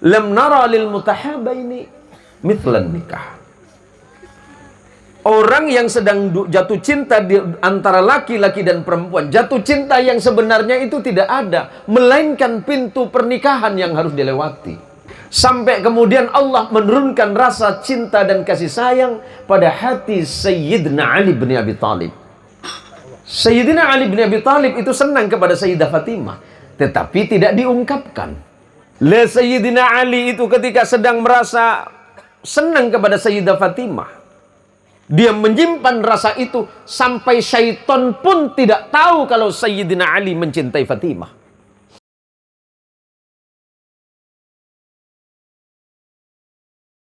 Lam nara lil mutahabaini mithlan nikah. Orang yang sedang jatuh cinta di antara laki-laki dan perempuan, jatuh cinta yang sebenarnya itu tidak ada, melainkan pintu pernikahan yang harus dilewati. Sampai kemudian Allah menurunkan rasa cinta dan kasih sayang pada hati Sayyidina Ali bin Abi Thalib. Sayyidina Ali bin Abi Thalib itu senang kepada Sayyidah Fatimah, tetapi tidak diungkapkan. Sayyidina Ali itu ketika sedang merasa senang kepada Sayyidah Fatimah, dia menyimpan rasa itu sampai syaitan pun tidak tahu kalau Sayyidina Ali mencintai Fatimah.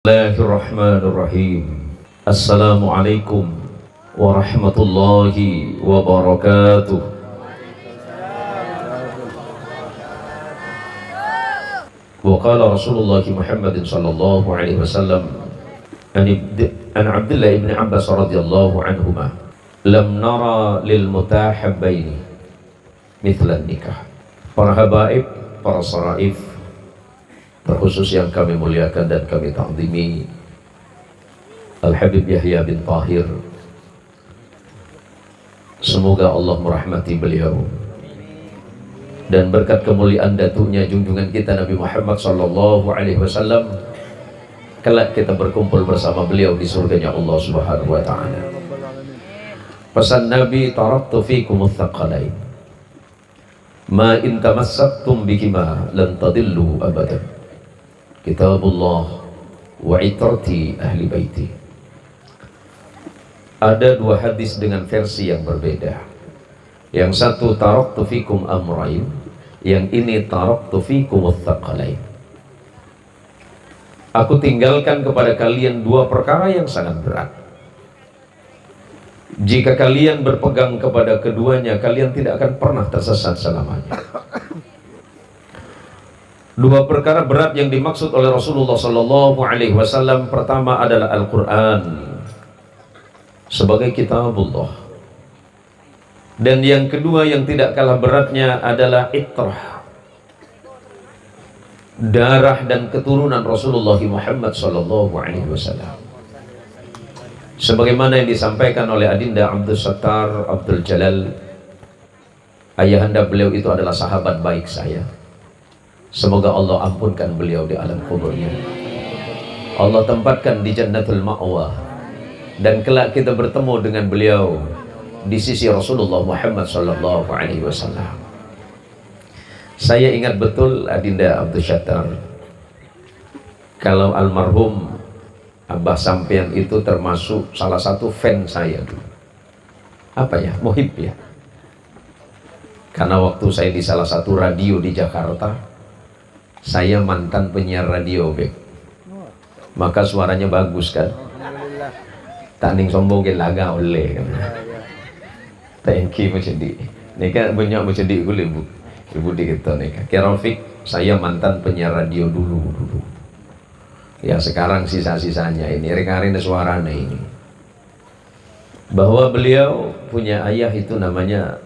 Bismillahirrahmanirrahim. Assalamualaikum warahmatullahi wabarakatuh. Wa qala Rasulullah Muhammad sallallahu alaihi wasallam an Abdullah ibn Abbas radhiyallahu anhuma, lam nara lil mutahabbaini mithlan nikah. Para habaib, para saraif, terkhusus yang kami muliakan dan kami ta'zimi, Al-Habib Yahya bin Tahir, semoga Allah merahmati beliau dan berkat kemuliaan datuknya junjungan kita Nabi Muhammad sallallahu alaihi wasallam, kelak kita berkumpul bersama beliau di surganya Allah Subhanahu wa taala. Pesan Nabi, taraktu fikumul thaqalain ma in tamassaktum bihima lan tadillu abadan, kitabullah wa itrati ahli baiti. Ada dua hadis dengan versi yang berbeda. Yang satu taraktu fikum amrain, yang ini taraktu fikumul thaqalain. Aku tinggalkan kepada kalian dua perkara yang sangat berat. Jika kalian berpegang kepada keduanya, kalian tidak akan pernah tersesat selamanya. Dua perkara berat yang dimaksud oleh Rasulullah Sallallahu Alaihi Wasallam, pertama adalah Al-Quran sebagai kitabullah, dan yang kedua yang tidak kalah beratnya adalah itrah, darah dan keturunan Rasulullah Muhammad sallallahu alaihi wasallam. Sebagaimana yang disampaikan oleh Adinda Abdul Sattar Abdul Jalal, ayahanda beliau itu adalah sahabat baik saya. Semoga Allah ampunkan beliau di alam kuburnya, Allah tempatkan di Jannatul Ma'wa, dan kelak kita bertemu dengan beliau di sisi Rasulullah Muhammad sallallahu alaihi wasallam. Saya ingat betul Adinda Abdul Syattar, kalau almarhum Abah Sampean itu termasuk salah satu fan saya dulu. Apa ya? Muhib ya. Karena waktu saya di salah satu radio di Jakarta, saya mantan penyiar radio, Beb. Maka suaranya bagus kan? Tak ning sombong ke laga oleh kan. Thank you macam di. Ni kan banyak macam di boleh Bu. Ibu dikita nih, Kerofik, saya mantan penyiar radio dulu. Ya sekarang sisa-sisanya ini, rekarin suaranya ini. Bahwa beliau punya ayah itu namanya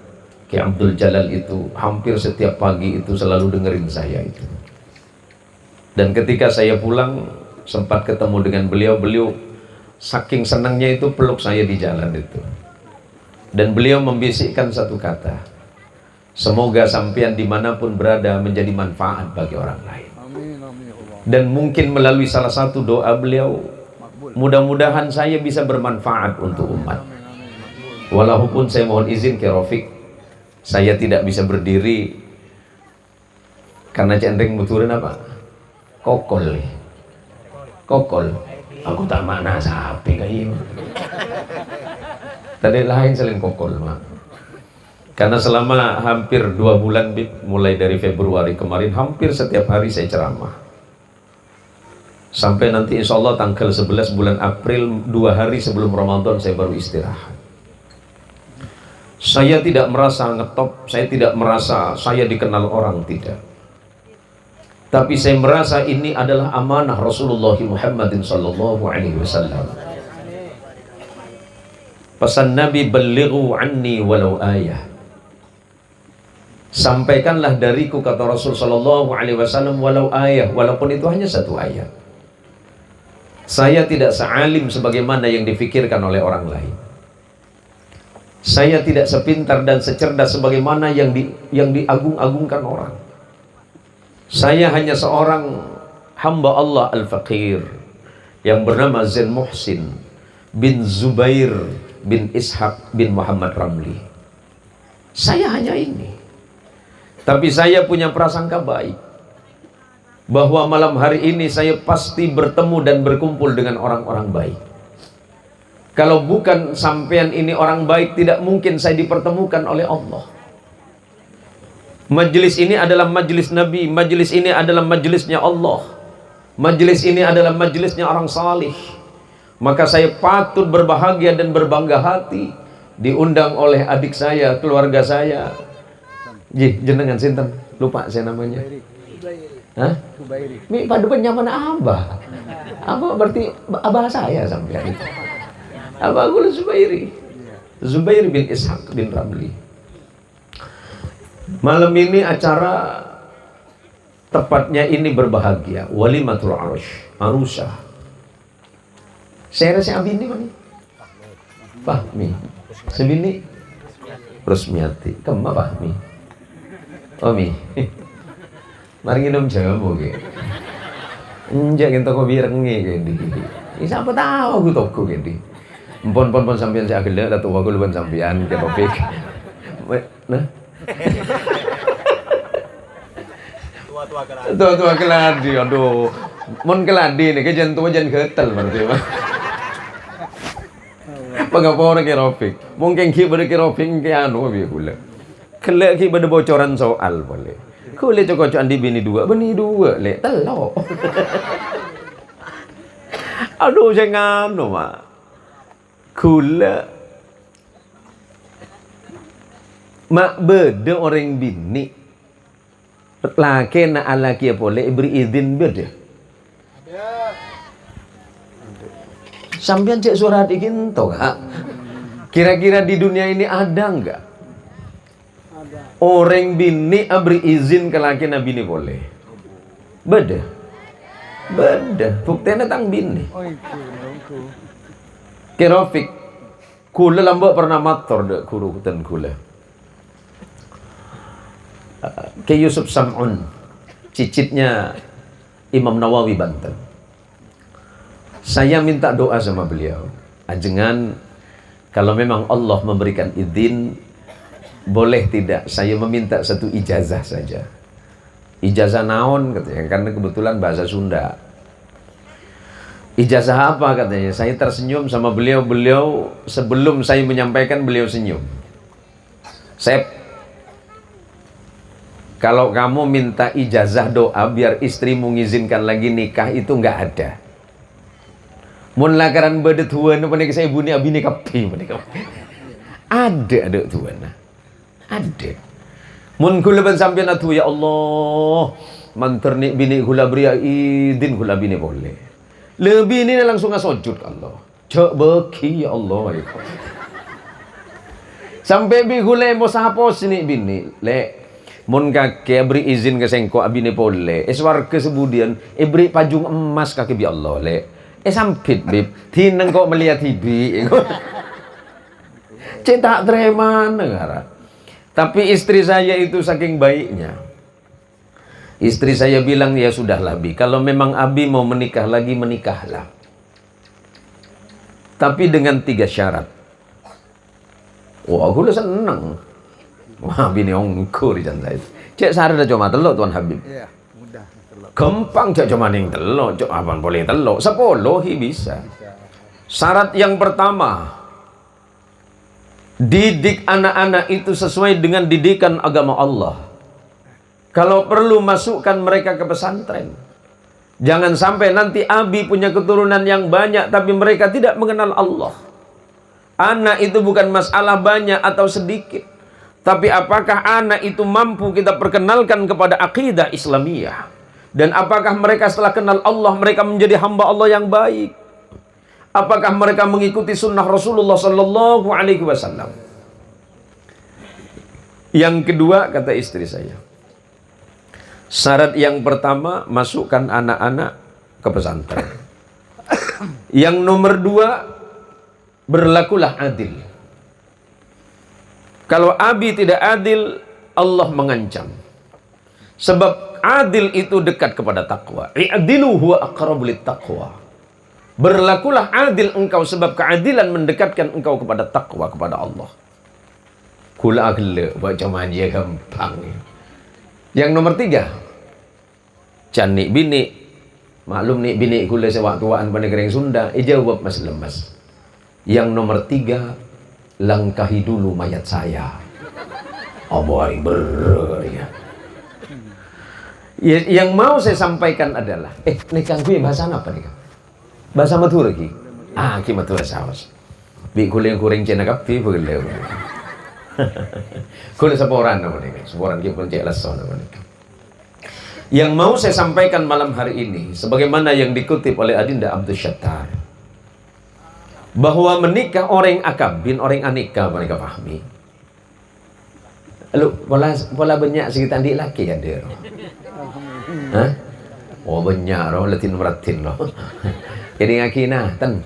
Ki Abdul Jalal, itu hampir setiap pagi itu selalu dengerin saya itu. Dan ketika saya pulang sempat ketemu dengan beliau, beliau saking senangnya itu peluk saya di jalan itu. Dan beliau membisikkan satu kata, semoga sampean dimanapun berada menjadi manfaat bagi orang lain. Dan mungkin melalui salah satu doa beliau, mudah-mudahan saya bisa bermanfaat untuk umat. Walaupun saya mohon izin ke Rafiq, saya tidak bisa berdiri karena cenderung muturin apa? Kokol. Kokol. Aku tak makna sapi kayak tadi lain selain kokol, Mak. Karena selama hampir 2 bulan, mulai dari Februari kemarin, hampir setiap hari saya ceramah. Sampai nanti insya Allah tanggal 11 bulan April, 2 hari sebelum Ramadan saya baru istirahat. Saya tidak merasa ngetop, saya tidak merasa saya dikenal orang, tidak. Tapi saya merasa ini adalah amanah Rasulullah Muhammadin sallallahu alaihi wasallam. Pesan Nabi, balighu anni walau ayah. Sampaikanlah dariku, kata Rasul sallallahu alaihi wasallam, walau ayat, walaupun itu hanya satu ayat. Saya tidak sealim sebagaimana yang difikirkan oleh orang lain. Saya tidak sepintar dan secerdas sebagaimana yang diagung-agungkan orang. Saya hanya seorang hamba Allah al-faqir yang bernama Zain Muhsin bin Zubair bin Ishaq bin Muhammad Ramli. Saya hanya ini. Tapi saya punya prasangka baik bahwa malam hari ini saya pasti bertemu dan berkumpul dengan orang-orang baik. Kalau bukan sampean ini orang baik, tidak mungkin saya dipertemukan oleh Allah. Majelis ini adalah majelis Nabi, majelis ini adalah majelisnya Allah, majelis ini adalah majelisnya orang salih. Maka saya patut berbahagia dan berbangga hati diundang oleh adik saya, keluarga saya. Jenengan sinten? Lupa saya namanya. Hah? Mi padukannya mana abah? Abah berarti abah saya sampai itu. Abah Gul Zubairi. Zubair bin Ishaq bin Ramli. Malam ini acara tepatnya ini berbahagia. Walimatul Arusah. Saya rasa abini mana? Fahmi. Sebini Rusmiati. Kemana Fahmi? Omi, mari minum jamu ke. Enjak kita kau birengnya ke. Siapa tahu aku toko ke. Pon sampian saya gelak, atau aku lupa sampian ke topik. Nah, tua keladi, aduh, mon keladi nih, kejan tua jan ketel berarti mah. Pengapora ke topik, mungkin kita ke topik ke anu biar gula. Kelak kita ada bocoran soal boleh. Kau lihat cocok andi bini dua le telok. Aduh jangan no mak. Kula mak beda orang bini. Laki nak laki boleh beri izin beda. Sampean cek surat ikin toh kak. Kira-kira di dunia ini ada enggak? Orang bini beri izin ke laki nabi ini boleh. Beda. Buktinya tang bini. Kerofik. Kula lambak pernah mator dek kuru dan kula. Ke Yusuf Sam'un, cicitnya Imam Nawawi Banten. Saya minta doa sama beliau. Ajengan kalau memang Allah memberikan izin, boleh tidak saya meminta satu ijazah saja. Ijazah naon katanya, karena kebetulan bahasa Sunda. Ijazah apa katanya? Saya tersenyum sama beliau sebelum saya menyampaikan beliau senyum. Sep, kalau kamu minta ijazah doa biar istrimu mengizinkan lagi nikah itu nggak ada. Mun lakaran bedet tuan apa nih saya bunyi abini kapi ada tuan. Ada. Mun kula ban sampeyan atu ya Allah, manterni bini kula beri izin kula bini boleh. Lebih ini langsung ngasujud Allah. Cek beki ya Allah. Sampai bi kula mau sapos ni bini. Le mun kake beri izin ke sengko abini boleh. Eswar kesebudian beri pajung emas kake bi Allah le. Sampit bib tineng kok melihat TV. Cek tak terima negara. Tapi istri saya itu saking baiknya. Istri saya bilang, ya sudahlah Bi, kalau memang Abi mau menikah lagi, menikahlah. Tapi dengan 3 syarat. Wah, aku udah seneng. Wah, bini ongkur di sana itu. Cek syarat dah cuma telok Tuan Habib. Iya, mudah telok. Gampang cek cuma ning telok, cek apa boleh telok. 10 bisa. Syarat yang pertama, didik anak-anak itu sesuai dengan didikan agama Allah. Kalau perlu masukkan mereka ke pesantren. Jangan sampai nanti Abi punya keturunan yang banyak tapi mereka tidak mengenal Allah. Anak itu bukan masalah banyak atau sedikit, tapi apakah anak itu mampu kita perkenalkan kepada akidah Islamiyah, dan apakah mereka setelah kenal Allah mereka menjadi hamba Allah yang baik. Apakah mereka mengikuti sunnah Rasulullah Sallallahu Alaihi Wasallam? Yang kedua, kata istri saya, syarat yang pertama, masukkan anak-anak ke pesantren. Yang nomor dua, berlakulah adil. Kalau Abi tidak adil, Allah mengancam. Sebab adil itu dekat kepada takwa. I'dilu huwa aqrabu littaqwa. Berlakulah adil engkau, sebab keadilan mendekatkan engkau kepada takwa, kepada Allah. Kula gele baca manja gampang. Yang nomor tiga, can nik bini. Maklum nik bini kula sewaktuan pada negeri Sunda, jawab mas lemas. Yang nomor tiga, langkahi dulu mayat saya. Abang ber ya. Yang mau saya sampaikan adalah, nikah gue bahasa apa nih? Bahasa Madura ki? Ki Madura saus. Bi kuling kuring cina kapi boleh. Kuling seporan nama nih, seporan ki pun cek lason nama nih. Yang mau saya sampaikan malam hari ini, sebagaimana yang dikutip oleh Adinda Abdul Syattar, bahwa menikah orang akabin, orang anika mereka pahami. Lalu pola banyak sekitar di laki ya dia. Hah? Oh banyak roh latin meratin loh. Jadi ngakina ten.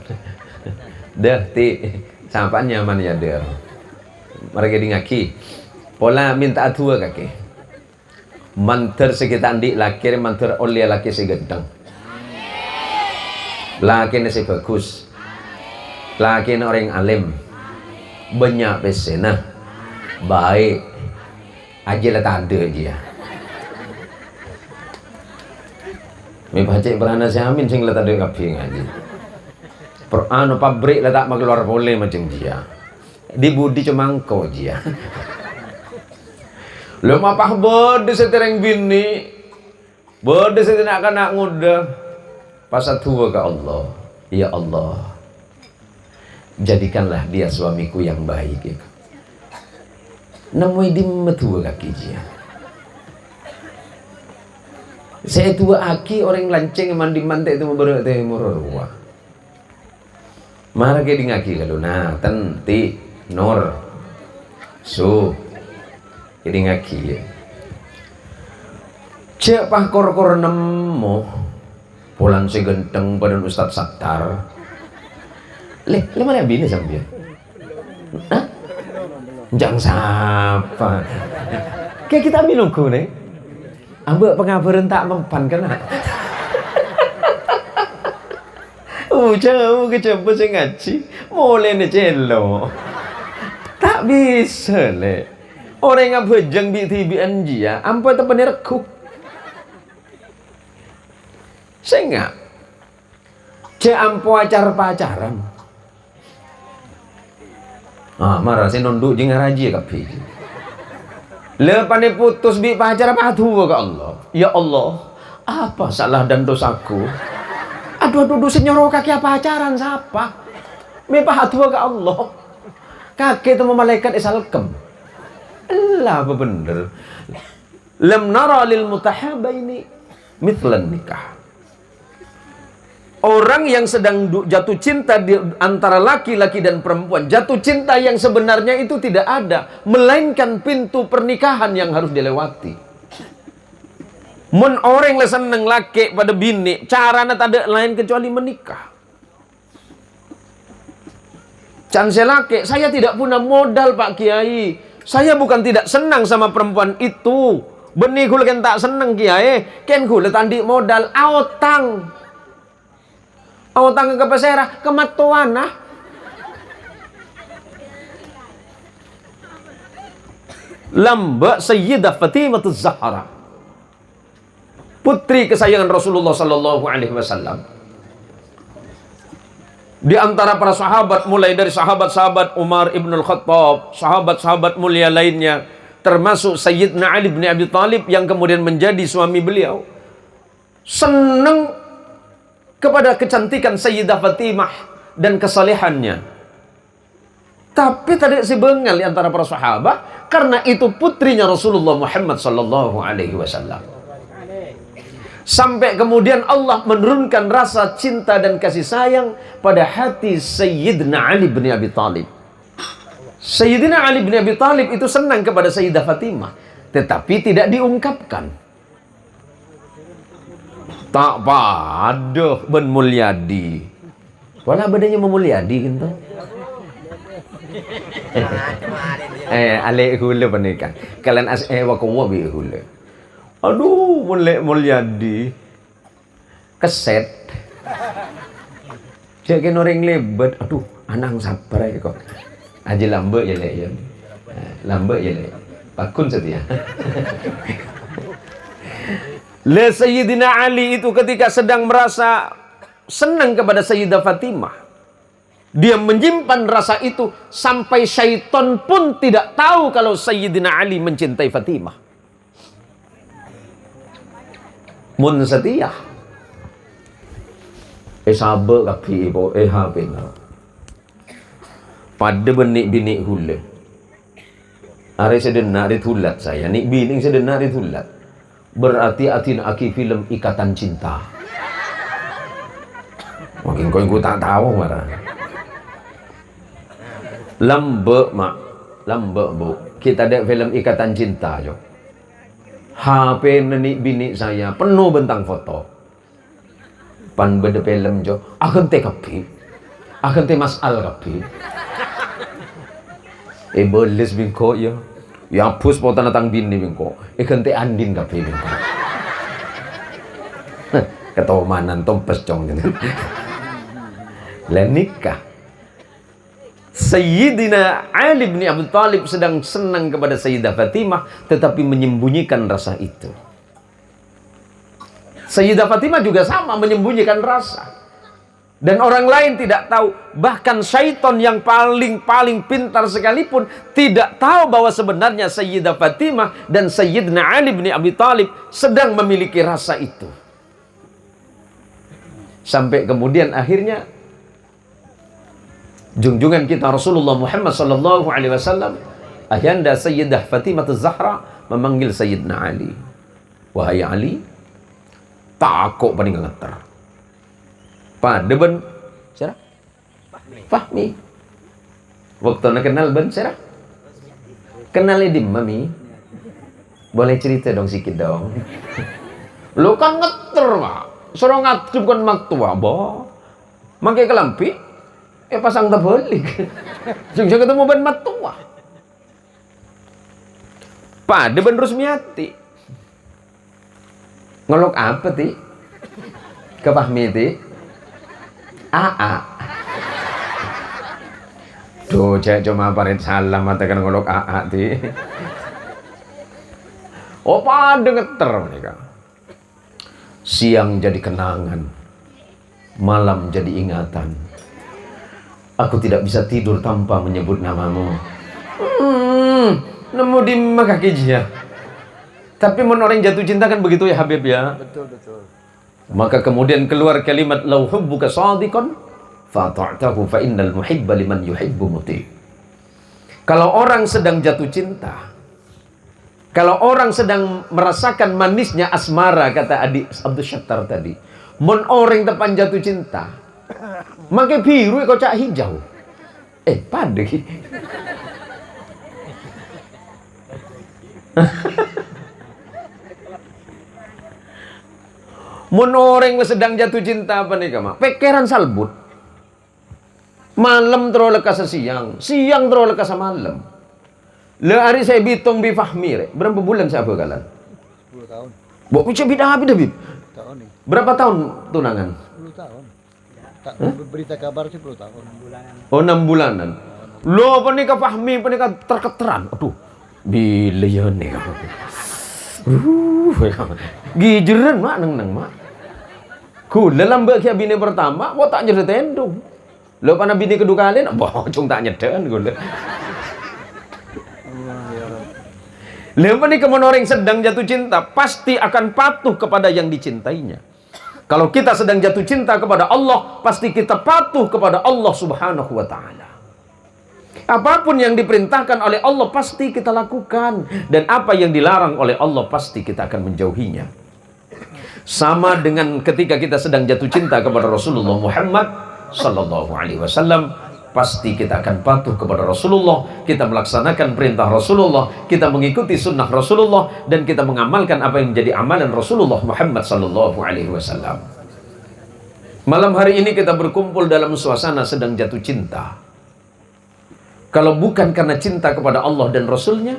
Dah ti sampan nyaman ya dia. Mereka di ngaki. Pola minta atua kaki. Manter sekitar di laki manter oleh laki segedang. Laki ni si bagus. Laki ni orang alim. Banyak pesena. Baik. Aja lah tak ada dia. May pacik berana si amin sing lah tak ada kaping aja. Anu pabrik lah tak keluar boleh macam dia. Di budi cuma engkau dia. Lo mapah bode setereng bini. Bode setereng anak muda. Pasal tua ke Allah. Ya Allah, jadikanlah dia suamiku yang baik ya. Namoi di metua kaki dia. Saya tua aki orang lanceng mandi mantai itu memberat teh murah. Mara ke di ngaki kalau nah tenti nor so jadi ngaki ya. Cek pah kor nemo pulang segenteng pada Ustadz Sattar. Le mana bini sampai? Hah? Jangan sapa. Kayak kita minum nih. Ambek pengabaran tak mempan kena. Jauh kecebur sing ngaji. Mulai ni celo. Tak bisa le. Orang yang bejeng bi tibian dia, ampai tepan reku. Sehingga cek ampo acar pacaran. Marah saya nunduk jeung ngaraji kapi. Lepane putus bi pacar apa tua ke Allah. Ya Allah, apa salah dan dosaku? Aduh senyoro kaki apa pacaran siapa? Me paha tua ke Allah. Kaki itu malaikat isalkem. Allah apa bener. Lam nara lil mutahabaini mithlan nikah. Orang yang sedang jatuh cinta di antara laki-laki dan perempuan, jatuh cinta yang sebenarnya itu tidak ada, melainkan pintu pernikahan yang harus dilewati. Mun orang lah seneng laki pada bini, caranya tak ada lain kecuali menikah. Can laki, saya tidak punya modal Pak Kiai. Saya bukan tidak senang sama perempuan itu. Benih kula kan tak seneng Kiai, ken kula tandi modal aotang. Aotang ke pesera kematuan nah. Lamba Sayyidah Fatimah Az-Zahra, putri kesayangan Rasulullah sallallahu alaihi wasallam. Di antara para sahabat, mulai dari sahabat-sahabat Umar ibn al-Khattab, sahabat-sahabat mulia lainnya, termasuk Sayyidina Ali bin Abi Thalib yang kemudian menjadi suami beliau, senang kepada kecantikan Sayyidah Fatimah dan kesalehannya. Tapi tadi si bengal di antara para sahabat, karena itu putrinya Rasulullah Muhammad sallallahu alaihi wasallam. Sampai kemudian Allah menurunkan rasa cinta dan kasih sayang pada hati Sayyidina Ali bin Abi Thalib. Sayyidina Ali bin Abi Thalib itu senang kepada Sayyidah Fatimah, tetapi tidak diungkapkan. Tak paduh Ben Mulyadi. Wala bedanya Mulyadi gitu. Alek hula pernikahan. Kalian wakawa bi hula. Aduh, Mulyadi. Keset. Cek orang lebat. Aduh, anang sabar ya kok. Aja lambe ya le ya. Lambe ya le. Pakun setia. Le Sayyidina Ali itu ketika sedang merasa senang kepada Sayyidah Fatimah, dia menyimpan rasa itu sampai syaitan pun tidak tahu kalau Sayyidina Ali mencintai Fatimah. Mun setia. Sabar kapi ibu habina. Pada benik-binik hula. Hari sedenar ditulat saya. Nik bining sedenar ditulat. Berarti atin aki film Ikatan Cinta. Mungkin kau tak tahu marah. Lambe mak, lambe bu. Kita ada film Ikatan Cinta jo. HP nenek bini saya penuh bentang foto. Pan beda film jo. Akan te kapi, akan te masal kapi. Belis bingko ya. Ya pus potan datang bini bingko. Akan te andin kapi bingko. Ketomanan tompes cong gitu. Lenikah. Sayyidina Ali bin Abi Thalib sedang senang kepada Sayyidah Fatimah, tetapi menyembunyikan rasa itu. Sayyidah Fatimah juga sama, menyembunyikan rasa. Dan orang lain tidak tahu. Bahkan syaitan yang paling pintar sekalipun tidak tahu bahwa sebenarnya Sayyidah Fatimah dan Sayyidina Ali bin Abi Thalib sedang memiliki rasa itu. Sampai kemudian akhirnya junjungan kita Rasulullah Muhammad sallallahu alaihi wasallam, ayahanda Sayyidah Fatimah Az-Zahra memanggil Sayyidina Ali. Wahai Ali, takut paling ngeter. Pada ben Sarah Fahmi. Waktu nak kenal ben Sarah? Kenal Edim Mami. Boleh cerita dong sikit dong. Lo kan ngeter, Mak. Suruh ngatup kan mak tua, boh. Makai kelampi, pasang terbalik. Jujur ketemu ban mak tua. Pada ben Rusmiati. Ngelok apa ti? Ke Fahmi ti? AA. Tuh, cek cuma parit salam matakan ngelok AA ti. Oh, pada ngeter mereka. Siang jadi kenangan, malam jadi ingatan. Aku tidak bisa tidur tanpa menyebut namamu. Nemu di kaki dia. Tapi orang jatuh cinta kan begitu ya Habib ya. Betul, betul. Maka kemudian keluar kalimat lau hubbuka shadiqan fa ta'tahu fa innal muhibba liman yuhibbu muti. Kalau orang sedang jatuh cinta, kalau orang sedang merasakan manisnya asmara, kata adik Abdul Syattar tadi, mon orang depan jatuh cinta, make biru kocak hijau. Pade. Mon orang sedang jatuh cinta apa nih kama? Pekeran salbut. Malam terlalu lekas siang, siang terlalu lekas malam. Le hari saya bitung bi Fahmi, berapa bulan saya bekalan? 10 tahun. Bok bisa bida Bib. Tahun nih. Berapa tahun tunangan? 10 tahun. Tak berita kabar sih 10 tahun. 6 bulanan. Oh, 6 bulanan. Lo penikah Fahmi, penikah terketeran. Aduh, bila ya nih. Gijeran mak neng mak. Ku dalam bagian bini pertama, kok tak nyeretain dong. Lo pana bini kedua kalian, boh, cung tak nyeretain gue. Lepas ini kemudian orang sedang jatuh cinta pasti akan patuh kepada yang dicintainya. Kalau kita sedang jatuh cinta kepada Allah, pasti kita patuh kepada Allah Subhanahu wa Ta'ala. Apapun yang diperintahkan oleh Allah pasti kita lakukan, dan apa yang dilarang oleh Allah pasti kita akan menjauhinya. Sama dengan ketika kita sedang jatuh cinta kepada Rasulullah Muhammad sallallahu alaihi wasallam, pasti kita akan patuh kepada Rasulullah, kita melaksanakan perintah Rasulullah, kita mengikuti sunnah Rasulullah, dan kita mengamalkan apa yang menjadi amalan Rasulullah Muhammad sallallahu alaihi wasallam. Malam hari ini kita berkumpul dalam suasana sedang jatuh cinta. Kalau bukan karena cinta kepada Allah dan Rasulnya,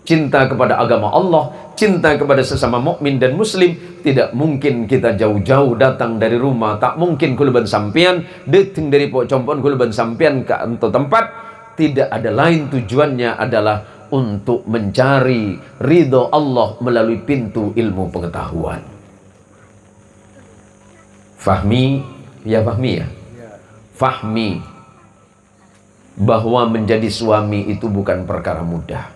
cinta kepada agama Allah, cinta kepada sesama mukmin dan muslim, tidak mungkin kita jauh-jauh datang dari rumah, tak mungkin kuluban sampian deting dari pok compon kuluban sampian ke untuk tempat, tidak ada lain tujuannya adalah untuk mencari ridho Allah melalui pintu ilmu pengetahuan. Fahmi ya, fahmi bahwa menjadi suami itu bukan perkara mudah.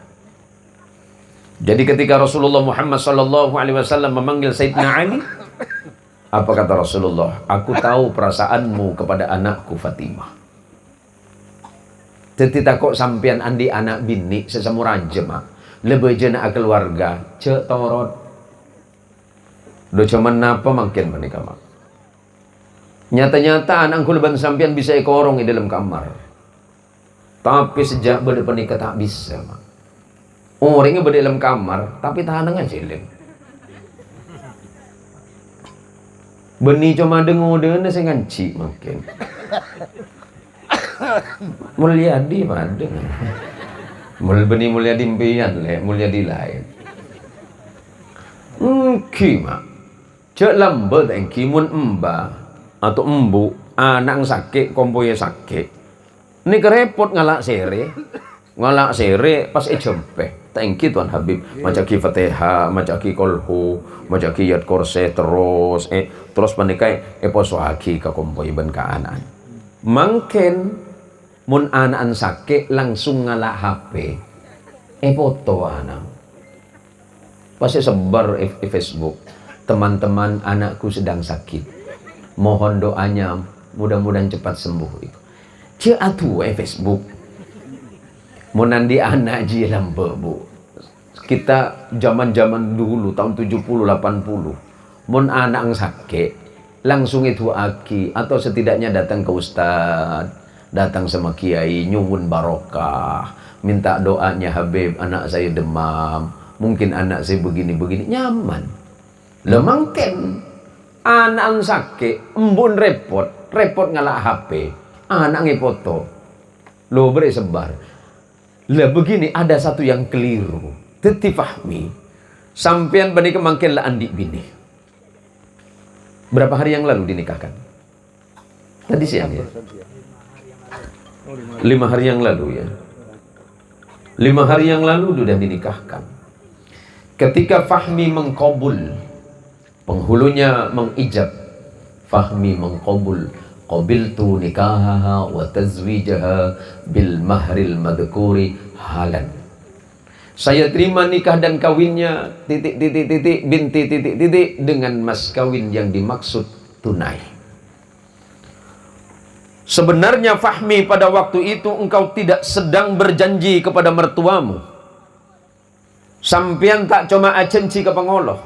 Jadi ketika Rasulullah Muhammad SAW memanggil Sayyidina Ali, apa kata Rasulullah? Aku tahu perasaanmu kepada anakku Fatimah. Tetita kok sampean andi anak bini sesama rajem, lebih jena keluarga, cek torot. Do cuman napa makin menikah mak. Nyata-nyata anakku leban sampean bisa ekorong di dalam kamar. Tapi sejak berdepan nikah tak bisa mak. Orangnya berada dalam kamar, tapi tahanan aja jelek. Beni cuma dengar saya nganci makin. Mulyadi madeng. Beni Mulyadi impian le, Mulyadi lain. Mak. Cek lambat engki mun emba atau embu anak sakit kompoye sakit. Ini kerepot ngalak sere pas jempeh. Thank you Tuan Habib. Macaki Fatihah, macaki kolhu, macaki yat korse terus panikai poso haki ka kompoi ben ka anan. Mangken mun anan sake langsung ngalak HP. Foto anak. Pasti sebar di Facebook. Teman-teman anakku sedang sakit. Mohon doanya mudah-mudahan cepat sembuh. Cie atuh Facebook. Monandi anak ji lambe bu. Kita zaman-zaman dulu tahun 70 80. Mon anak sakit langsung itu aki atau setidaknya datang ke ustad, datang sama kiai nyuwun barokah, minta doanya Habib anak saya demam, mungkin anak saya begini-begini nyaman. Lemangken anak sakit embun repot ngalak HP, anak ngefoto. Lo beri sebar. Lah begini ada satu yang keliru. Teti fahmi. Sampean bani kemangkin lah andi bini. Berapa hari yang lalu dinikahkan? Tadi siang ya? 5 hari yang lalu ya? 5 hari yang lalu sudah dinikahkan. Ketika Fahmi mengkabul, penghulunya mengijab, Fahmi mengkabul, qabiltu nikahaha wa tazwijaha bil mahril madhkuri halan. Saya terima nikah dan kawinnya binti dengan mas kawin yang dimaksud tunai. Sebenarnya Fahmi pada waktu itu engkau tidak sedang berjanji kepada mertuamu. Sampian tak cuma acenci ke pengoloh.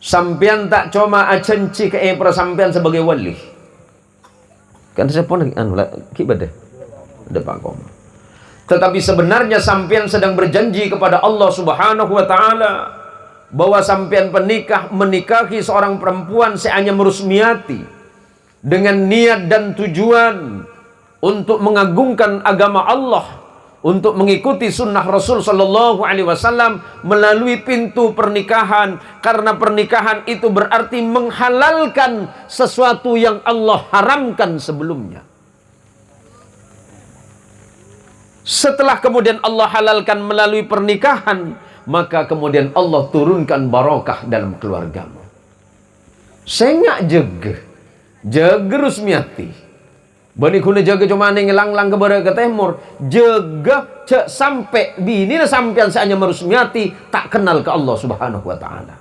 Sampian tak cuma acenci ke prasampian sebagai wali. Kan saya pun kibadah ada Pak Kom. Tetapi sebenarnya sampean sedang berjanji kepada Allah Subhanahu wa taala bahwa sampean menikahi seorang perempuan seanya merusmiati dengan niat dan tujuan untuk mengagungkan agama Allah, untuk mengikuti sunnah Rasul sallallahu alaihi wasallam melalui pintu pernikahan, karena pernikahan itu berarti menghalalkan sesuatu yang Allah haramkan sebelumnya. Setelah kemudian Allah halalkan melalui pernikahan, maka kemudian Allah turunkan barokah dalam keluargamu. Saya jaga rusmiati. Bani kuna jaga cuma ngelang-lang ke timur, jaga cek sampai bini sampean seanya merusmiati tak kenal ke Allah Subhanahu wa taala.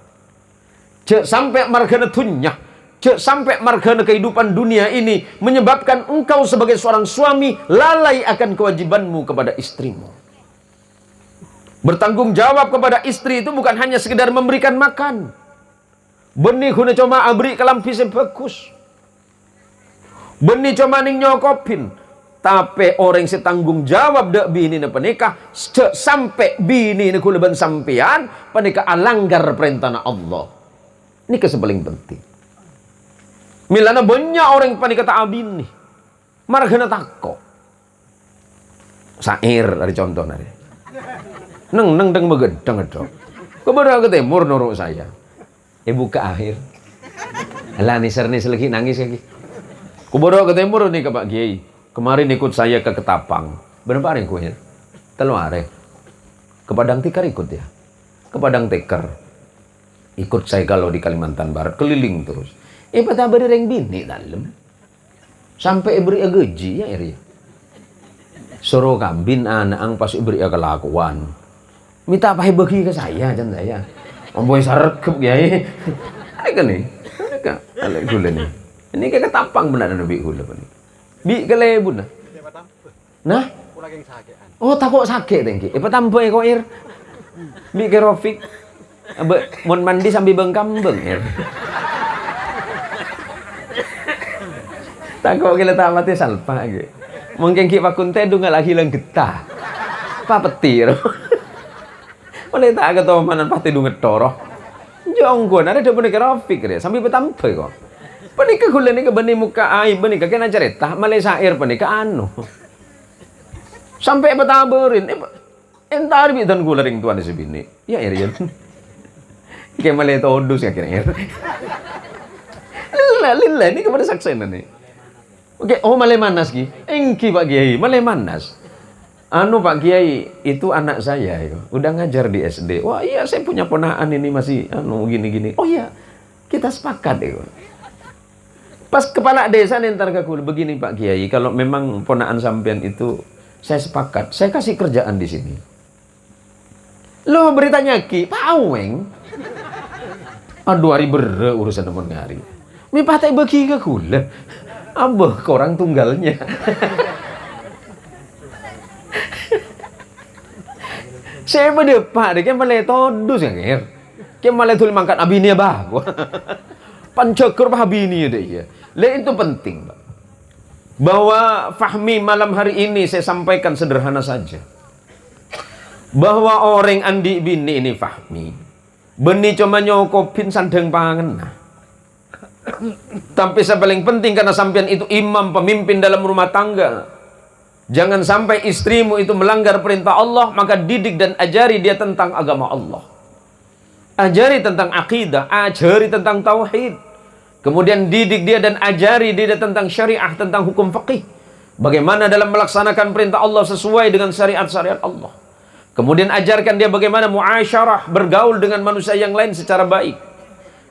Cek sampai margana dunya, cek sampai margana kehidupan dunia ini menyebabkan engkau sebagai seorang suami lalai akan kewajibanmu kepada istrimu. Bertanggung jawab kepada istri itu bukan hanya sekedar memberikan makan. Bani kuna cuma abri kalam visi bagus. Beni cuma ning nyokopin, Tapi orang setanggung jawab dek bini na panikah, sampai bini na kulaban sampean, panikah alanggar perintah na Allah. Ini paling penting. Milana banyak orang panikah tak bini, margana takko. Sair dari contoh nari. Neng deng begedeng dong. Kemudian ke timur nurut saya. Ibu ke akhir. Alah nisar lagi nangis lagi. Kemudian ke timur nih ke Pak Kiai. Kemarin ikut saya ke Ketapang. Berapa hari kuenya? 3 hari. Ke Padang Tikar ikut ya. Ke Padang Tikar. Ikut saya kalau di Kalimantan Barat keliling terus. Patah beri reng bini dalam. Sampai beri gaji ya iri. Suruh kambin anak ang pas beri kelakuan. Minta apa bagi ke saya jan saya. Omboy sarekep kiai. Ini kan nih. Kalau gula nih. Ini kayak Ketapang benar nabi gula nih. Bi kelebu nah. Nah? Oh takut sakit tengki. Patampo kok ir. Bi ke Rofik. Mon mandi sambil bengkambeng ir. Takut kita tamatnya salpa gitu. Mungkin kita pakunte dunga lagi lang getah. Pa petir. Oleh tak kata manan pasti dunga toroh. Jonggo ada punya ke Rofik deh. Sambil patampo kok. Panika gula ni ke bani muka aib panika kena cerita malay sair panika anu. Sampai pataberin. Entar bitan gula ring tuan si bini. Ya irian. Kayak malay todus ya kira-kira. Lila ini kepada saksena nih. Oke, oh malay manas ki. Engki Pak Kiai, malay manas. Anu Pak Kiai, itu anak saya itu. Udah ngajar di SD. Wah iya saya punya ponaan ini masih anu gini-gini. Oh iya, kita sepakat itu. Pas kepala desa nentar ke kul begini Pak Kiai, kalau memang ponaan sampean itu saya sepakat, saya kasih kerjaan di sini. Lo beritanya ki, Pak Aweng. Aduh hari bere urusan temen ngari. Mi patai bagi ke kul. Abah korang tunggalnya. Saya pada Pak, dia malah todus ya nger. Dia malah tulis mangkat abini bah. Pancakur bah abini dia. Itu penting, Pak. Bahwa fahmi malam hari ini saya sampaikan sederhana saja. Bahwa orang andi bini ini fahmi. Beni cuma nyokopin sandeng pangan. Tapi yang paling penting karena sampean itu imam pemimpin dalam rumah tangga. Jangan sampai istrimu itu melanggar perintah Allah, maka didik dan ajari dia tentang agama Allah. Ajari tentang akidah, ajari tentang tauhid. Kemudian didik dia dan ajari dia tentang syariah, tentang hukum fikih. Bagaimana dalam melaksanakan perintah Allah sesuai dengan syariat-syariat Allah. Kemudian ajarkan dia bagaimana muasyarah, bergaul dengan manusia yang lain secara baik.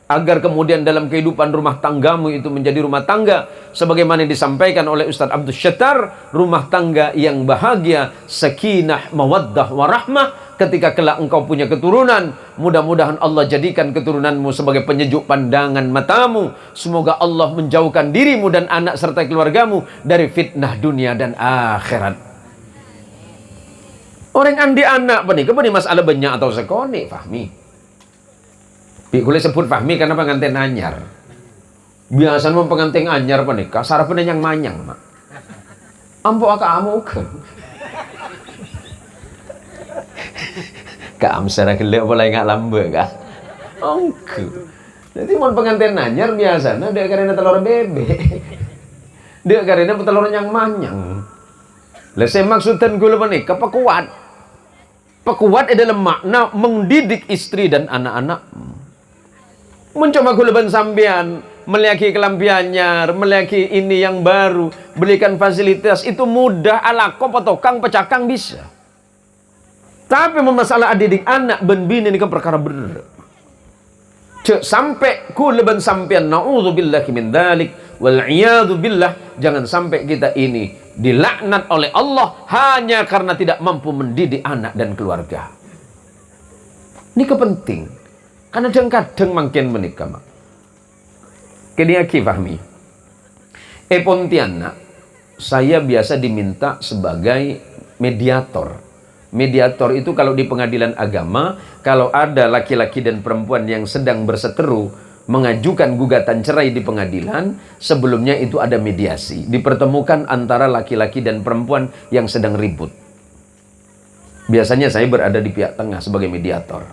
Agar kemudian dalam kehidupan rumah tanggamu itu menjadi rumah tangga. Sebagaimana disampaikan oleh Ustaz Abdul Syattar, rumah tangga yang bahagia, sakinah, mawaddah, warahmah. Ketika kelak engkau punya keturunan, mudah-mudahan Allah jadikan keturunanmu sebagai penyejuk pandangan matamu. Semoga Allah menjauhkan dirimu dan anak serta keluargamu dari fitnah dunia dan akhirat. Orang andi anak panik, masalah banyak atau sekoni, fahmi. Boleh sebut fahmi karena pengantin anyar. Biasanya mau pengantin anyar panik, sarapan yang manyang, mak. Ampo kamu kan. Kaam secara gelap boleh nggak lambe kah? Ongku. Jadi mau pengantin anyar biasanya dia karena telur bebek. Dia karena telur yang manyang. Lah saya maksudkan gue panik, apa kuat? Pekuat adalah makna mendidik istri dan anak-anak. Mencoba gulaban sambian, meliaki kelampiannya, meliaki ini yang baru, belikan fasilitas, itu mudah ala kopotokang pecakang bisa. Tapi masalah didik anak ben bini ini kan perkara bener. Sampai gulaban sampian naudzubillahi min dzalik wal iyadu billah, jangan sampai kita ini dilaknat oleh Allah hanya karena tidak mampu mendidik anak dan keluarga. Ini kepenting. Karena kadang makin menikah, mak. Kini aki fahmi. Pontianak, saya biasa diminta sebagai mediator. Mediator itu kalau di pengadilan agama, kalau ada laki-laki dan perempuan yang sedang berseteru, mengajukan gugatan cerai di pengadilan, sebelumnya itu ada mediasi. Dipertemukan antara laki-laki dan perempuan yang sedang ribut. Biasanya saya berada di pihak tengah sebagai mediator.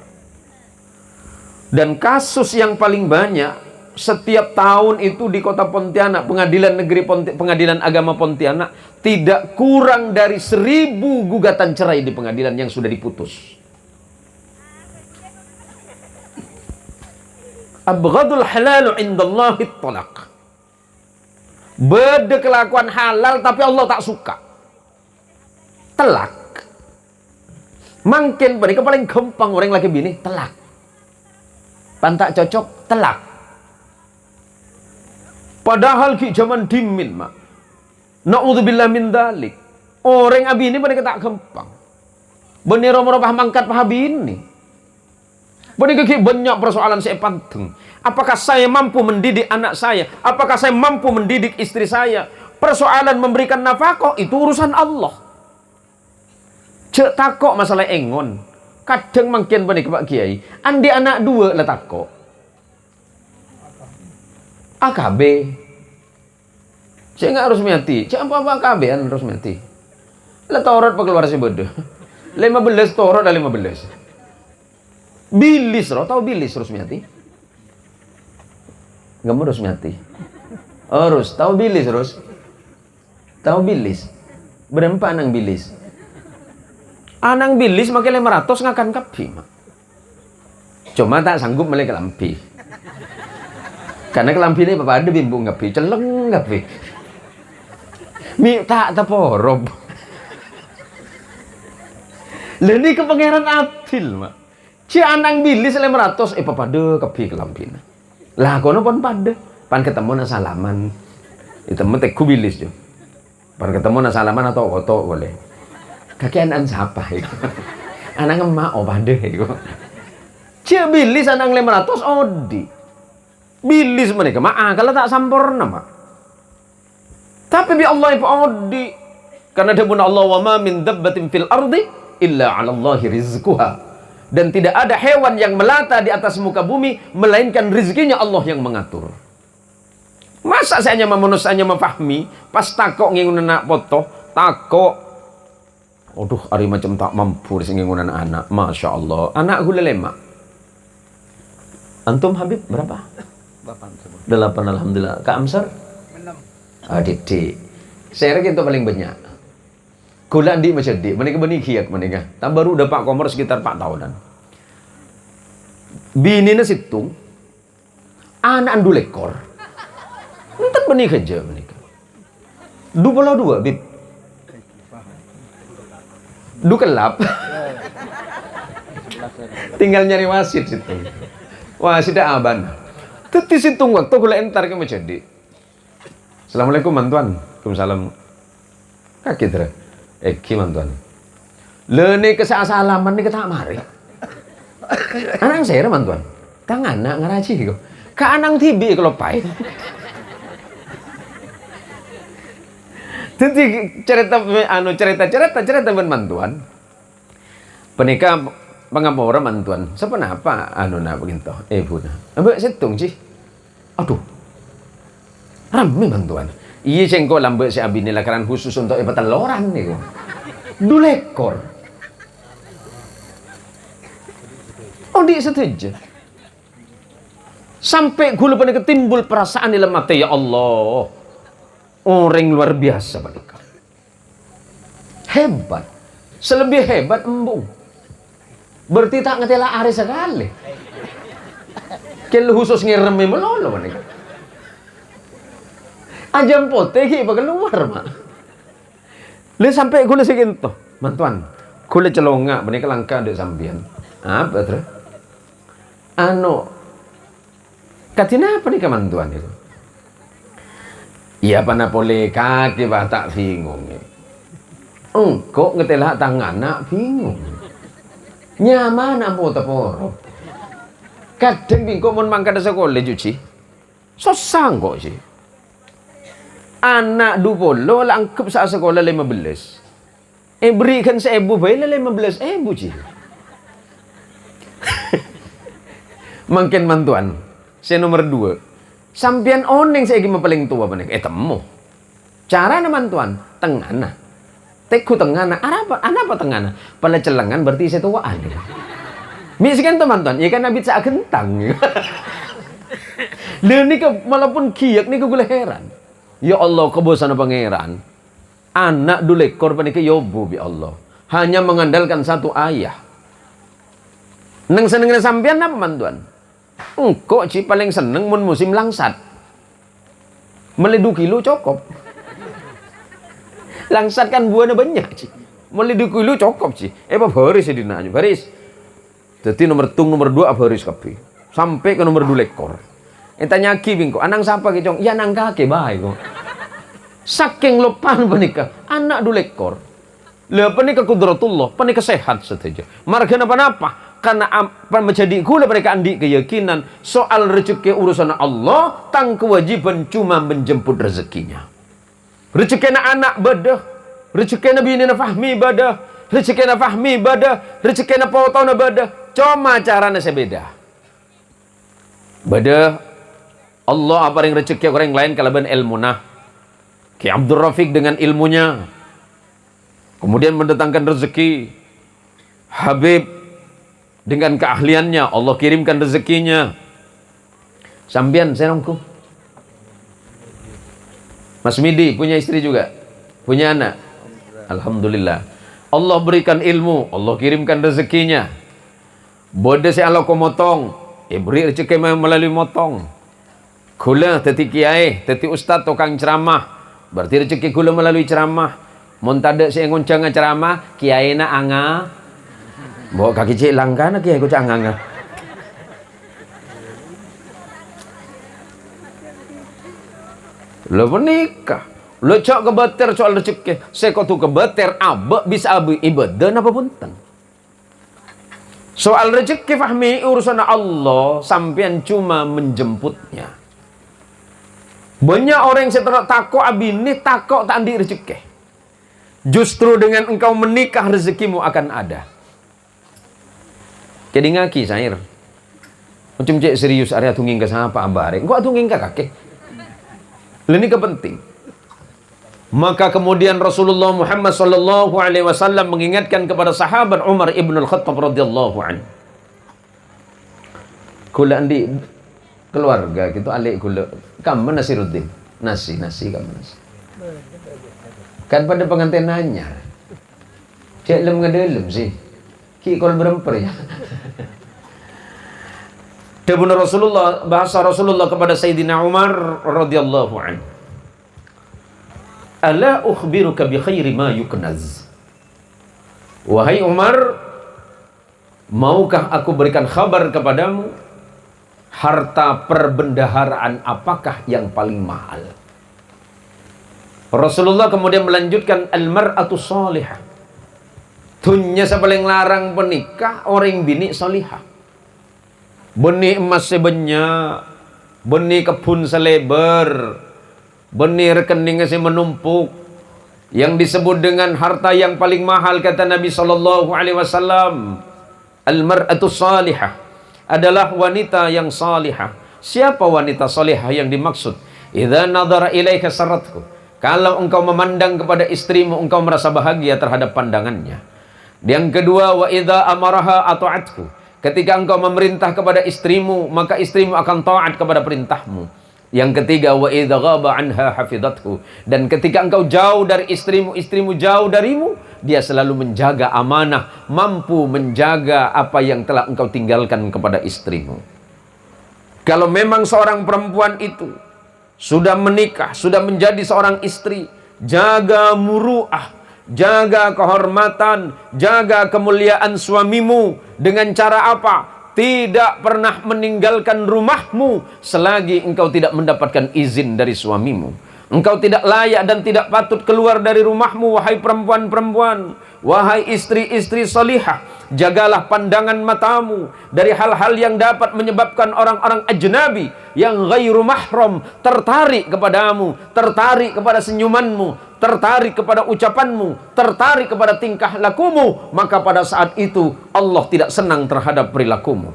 Dan kasus yang paling banyak setiap tahun itu di kota Pontianak, Pengadilan Agama Pontianak, tidak kurang dari 1000 gugatan cerai di pengadilan yang sudah diputus. Abghadul halalu indallahi talaq. Beda kelakuan halal tapi Allah tak suka. Telak. Makin mereka paling gampang orang laki bini telak. Pantak cocok telak. Padahal ki zaman dimin mak. Na'udzubillah min dalik. Orang abi ini mereka tak gampang. Benih romo-romo mangkat pahabini. Benih banyak persoalan saya panteng. Apakah saya mampu mendidik anak saya? Apakah saya mampu mendidik istri saya? Persoalan memberikan nafkah itu urusan Allah. Cek takok masalah engon. Kadang makin benih Pak Kiai. Andi anak 2 lah takok. AKB. Cek nggak harus mati. Cek apa AKB an harus mati. Lah Taurat pak keluar si bodoh. 15 Taurat ada 15. Bilis roh, tahu bilis Rusmiati? Enggak mau Rusmiati. Oh, Rus, tahu bilis Rus? Tahu bilis? Berapa anang bilis? Anang bilis makai 500 ngakan kapi, mak. Cuma tak sanggup melek kelampi. Karena kelampi ini bapak ada bimbu ngapi, celeng ngapi. Mi tak taporob. Leni ke pangeran Adil, mak. Si anang bilis 500 pada kepi kelampina. Lah kono pun pada pan ketemu na salaman. Itu mentek ku bilis jo. Pan ketemu na salaman atau foto boleh. Kaki anak siapa itu? Anak emak pada itu. Si bilis anang 500 odi. Bilis mereka mak kalau tak sampurna mak. Tapi bi Allah ibu odi. Karena dia pun Allah wa ma min dabbatin fil ardi illa 'ala Allahi rizquha. Dan tidak ada hewan yang melata di atas muka bumi melainkan rezekinya Allah yang mengatur. Masa saya hanya hanya memahami pas takok ngingun anak foto takok. Aduh, hari macam tak mampu ngingun anak. Masya Allah. Anak gue lemak. Antum Habib berapa? 8 alhamdulillah. Kak Amsar? 6. Adik. Saya kira itu paling banyak. Kula andi macam dik, menika benih kiat menika. Tak baru dapat komor sekitar 4 tahunan. Bini na situng, anak andu lekor. Entar benih kerja menika. 22 bib. Du kelap. Tinggal nyari wasit situng. Wasit aban. Teti situng waktu kula entar ke macam dik. Assalamualaikum mantuan. Waalaikumsalam. Kaki dra. Gimana tuan? Lene kesalaman ni kita mari. Anang saya mantuan. Kang anak ngaraji kok. Ka anang tibi kalau pai. Jadi cerita ben mantuan. Penikah pengapora mantuan. Sepenapa na begitu. Buna. Ambek setung sih. Aduh. Rame mantuan. Iya cengko lambe si abi nila karan khusus untuk peteloran nih kok. 2 ekor. Oh di setuju. Sampai gula pada ketimbul perasaan dalam mata ya Allah. Orang luar biasa mereka. Hebat. Selebih hebat embung. Berarti tak ngetela are sekali. Kalau khusus ngiremi melolo mereka. Ajam poteh bakal keluar mak. Le sampai gula segitu, mantuan. Gula celonga, benih kelangka dek sambian. Apa terus? Katina apa nih mantuan itu? Iya pana pole kaki bah tak bingung. Engkau ngetelah tangan nak bingung. Nyaman apa teporo? Kadang bingko mon mangkat sekolah cuci. Sosang kok sih. Anak 20 langkep saat sekolah 15. Berikan 1.000 bayi 15.000 sih. Makin mantuan. Saya nomor 2. Sampian oneng saya gimana paling tua panik. Temu. Cara naman tuan, tengana. Teku tengana. Apa tengana? Pada celengan berarti saya tuaan. Misalkan teman-teman, ya kan Nabi sak kentang. Lha nika walaupun kiyak nika gula heran. Ya Allah, kebosan pangeran. Anak dulekor panika yobu bi Allah. Hanya mengandalkan satu ayah. Neng senengnya sampean apa mantuan? Engkau sih paling seneng mun musim langsat. Meledu kilo cukup. Langsat kan buahnya banyak sih. Meledu kilo cukup sih. Apa baris sih dina aja baris. Jadi nomor 2 baris kabeh. Sampai ke nomor 2 lekor. Tanya ki bingko, anang siapa ki cong? Ya nang kakek bae kok. Saking lopan panika, anak 2 lekor. Lah panika kudratullah, panika sehat saja. Marga napa-napa? Karena apa menjadi gula mereka andi keyakinan soal rezeki urusan Allah, tang kewajiban cuma menjemput rezekinya. Rezeki anak badah, rezeki bini fahmi badah, rezeki fahmi badah, rezeki potona badah. Cuma caranya sebeda. Badah Allah apa yang rezeki orang lain kalaban ilmunah. Ki Abdul Rafiq dengan ilmunya kemudian mendatangkan rezeki. Habib dengan keahliannya Allah kirimkan rezekinya. Sambian serongku. Mas Midi punya istri juga, punya anak. Alhamdulillah. Allah berikan ilmu, Allah kirimkan rezekinya. Bodoh si Allah ko motong, beri rezeki melalui motong. Gula teti kiai, teti ustad tukang ceramah. Berarti rezeki gula melalui ceramah. Montada si ngoncang ceramah, kiai na anga. Bawa kaki cik langkana kiai ko cak anga. Lo menikah. Lo cok kebeter soal rezeki. Saya kau tu kebeter abak bisa abu ibadah apa punten. Soal rezeki fahmi urusan Allah sampean cuma menjemputnya. Banyak orang yang setelah takok abini takok tak andi rezeki. Justru dengan engkau menikah rezekimu akan ada. Jadi ngaki sair. Macam cek serius area tungging ke siapa abare. Engkau tungging ke kakek. Ini kepenting. Maka kemudian Rasulullah Muhammad sallallahu alaihi wasallam mengingatkan kepada sahabat Umar ibn al-Khattab radhiyallahu anhu. Kula andi keluarga gitu alik kula. Kamu Nasiruddin. Nasi kamu nasi. Kan pada pengantin nanya. Cek lem ngedelem sih. Ki kol beremper ya. Debuna Rasulullah, bahasa Rasulullah kepada Sayyidina Umar radhiyallahu anhu. Ala ukhbiruka bi khairi ma yuknaz. Wahai Umar, maukah aku berikan kabar kepadamu harta perbendaharaan apakah yang paling mahal? Rasulullah kemudian melanjutkan al-mar'atu salihah. Dunya paling larang penikah orang bini salihah. Benih emas sebanyak, benih kebun selebar, benih rekening menumpuk. Yang disebut dengan harta yang paling mahal kata Nabi sallallahu alaihi wasallam, al-mar'atu salihah adalah wanita yang salihah. Siapa wanita salihah yang dimaksud? Idza nadhara ilaika saratku. Kalau engkau memandang kepada istrimu, engkau merasa bahagia terhadap pandangannya. Yang kedua, wa idza amaraha ata'atku. Ketika engkau memerintah kepada istrimu, maka istrimu akan taat kepada perintahmu. Yang ketiga, wa idza ghaba anha hafizathu. Dan ketika engkau jauh dari istrimu, istrimu jauh darimu, dia selalu menjaga amanah, mampu menjaga apa yang telah engkau tinggalkan kepada istrimu. Kalau memang seorang perempuan itu sudah menikah, sudah menjadi seorang istri, jaga muru'ah, jaga kehormatan, jaga kemuliaan suamimu. Dengan cara apa? Tidak pernah meninggalkan rumahmu selagi engkau tidak mendapatkan izin dari suamimu. Engkau tidak layak dan tidak patut keluar dari rumahmu, wahai perempuan-perempuan, wahai istri-istri salihah. Jagalah pandangan matamu dari hal-hal yang dapat menyebabkan orang-orang ajnabi yang ghairu mahram tertarik kepadamu, tertarik kepada senyumanmu, tertarik kepada ucapanmu, tertarik kepada tingkah lakumu. Maka pada saat itu Allah tidak senang terhadap perilakumu.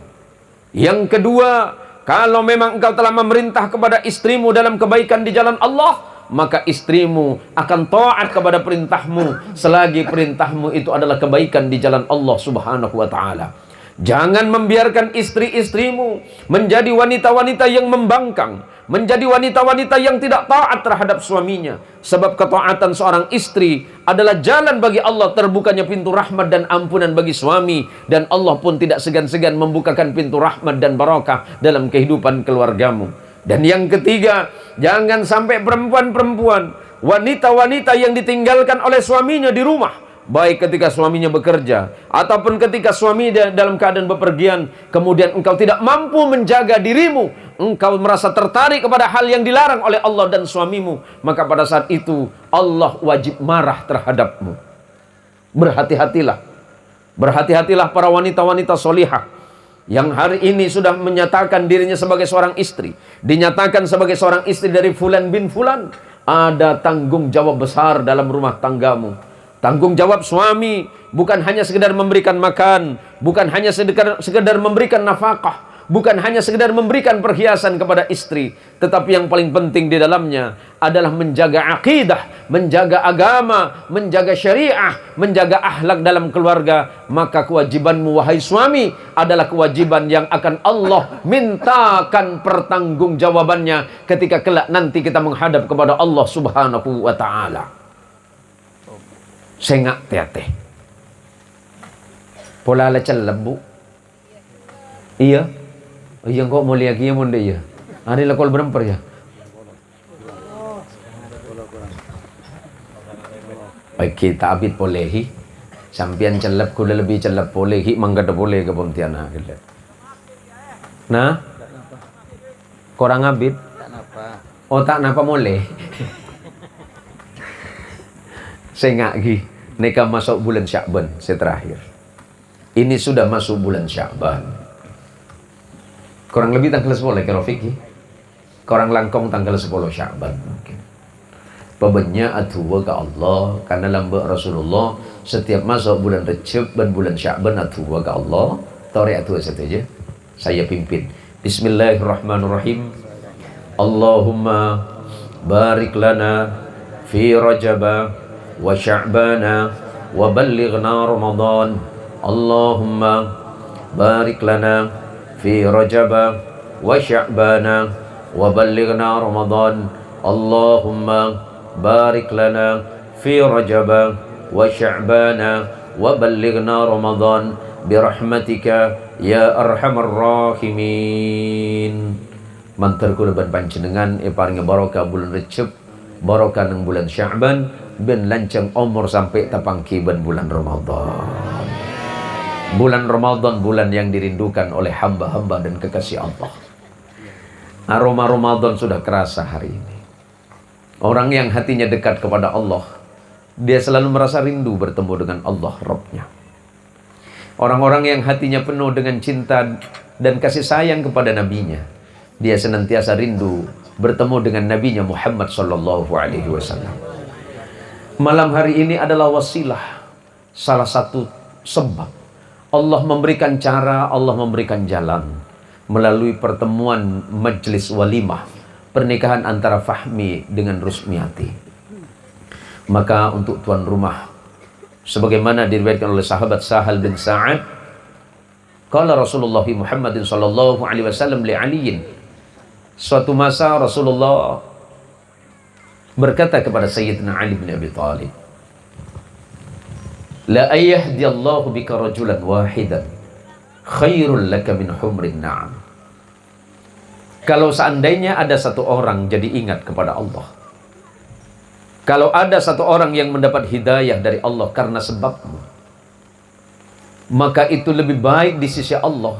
Yang kedua, Kalau memang engkau telah memerintah kepada istrimu dalam kebaikan di jalan Allah, maka istrimu akan taat kepada perintahmu selagi perintahmu itu adalah kebaikan di jalan Allah Subhanahu wa taala. Jangan membiarkan istri-istrimu menjadi wanita-wanita yang membangkang, menjadi wanita-wanita yang tidak taat terhadap suaminya. Sebab ketaatan seorang istri adalah jalan bagi Allah terbukanya pintu rahmat dan ampunan bagi suami, dan Allah pun tidak segan-segan membukakan pintu rahmat dan barakah dalam kehidupan keluargamu. Dan yang ketiga, jangan sampai perempuan-perempuan, wanita-wanita yang ditinggalkan oleh suaminya di rumah, baik ketika suaminya bekerja ataupun ketika suami dalam keadaan bepergian, kemudian engkau tidak mampu menjaga dirimu, engkau merasa tertarik kepada hal yang dilarang oleh Allah dan suamimu, maka pada saat itu Allah wajib marah terhadapmu. Berhati-hatilah. Berhati-hatilah para wanita-wanita solihah yang hari ini sudah menyatakan dirinya sebagai seorang istri, dinyatakan sebagai seorang istri dari Fulan bin Fulan. Ada tanggung jawab besar dalam rumah tanggamu. Tanggung jawab suami bukan hanya sekedar memberikan makan, bukan hanya sekedar memberikan nafkah, bukan hanya sekedar memberikan perhiasan kepada istri, tetapi yang paling penting di dalamnya adalah menjaga akidah, menjaga agama, menjaga syariah, menjaga akhlak dalam keluarga. Maka kewajibanmu wahai suami adalah kewajiban yang akan Allah mintakan pertanggungjawabannya ketika kelak nanti kita menghadap kepada Allah Subhanahu wa taala. Sengak tete. Pola lecel lembu. Iya. Yang kok mulia kia monde ya. Hari lekol beremper ya. Baik kita abid polehi. Sampian celep kula lebih celep polehi manggada boleh ke Pontianak. Nah. Korang abid? Tak napa. Oh tak napa boleh. Sengak gi. Neka masuk bulan Sya'ban terakhir. Ini sudah masuk bulan Sya'ban. Kurang lebih tanggal 10 ke Rafiki. Kurang langkong tanggal 10 Sya'ban mungkin. Pebenya atuwa ke Allah. Karena lambak Rasulullah setiap masuk bulan Recep dan bulan Sya'ban atuwa ke Allah. Tarik atuwa saja. Saya pimpin. Bismillahirrahmanirrahim. Allahumma barik lana fi Rajaba wa Sya'bana wa ballighna Ramadan. Allahumma barik lana fi Rajaba wa Sya'bana wa ballighna Ramadan. Allahumma barik lana fi Rajaba wa Sya'bana wa ballighna Ramadan birahmatika ya arhamar rahimin. Mantar kula ban panjenengan paringa barokah bulan Recep, barokah nang bulan Sya'ban, ben lancang umur sampai tapangki ben bulan Ramadan. Bulan Ramadan bulan yang dirindukan oleh hamba-hamba dan kekasih Allah. Aroma Ramadan sudah kerasa hari ini. Orang yang hatinya dekat kepada Allah, dia selalu merasa rindu bertemu dengan Allah Rabbnya. Orang-orang yang hatinya penuh dengan cinta dan kasih sayang kepada nabinya, dia senantiasa rindu bertemu dengan nabinya Muhammad sallallahu alaihi wasallam. Malam hari ini adalah wasilah, salah satu sebab Allah memberikan cara, Allah memberikan jalan melalui pertemuan majlis walimah pernikahan antara Fahmi dengan Rusmiati. Maka untuk tuan rumah, sebagaimana diriwayatkan oleh sahabat Sahal bin Sa'ad, qala Rasulullah Muhammadin sallallahu alaihi wasallam li Aliin. Suatu masa Rasulullah berkata kepada Sayyidina Ali bin Abi Thalib, la ayyahdiyallahu bika rajulan wahidan khairul laka min humrin na'am. Kalau seandainya ada satu orang jadi ingat kepada Allah, kalau ada satu orang yang mendapat hidayah dari Allah karena sebabmu, maka itu lebih baik di sisi Allah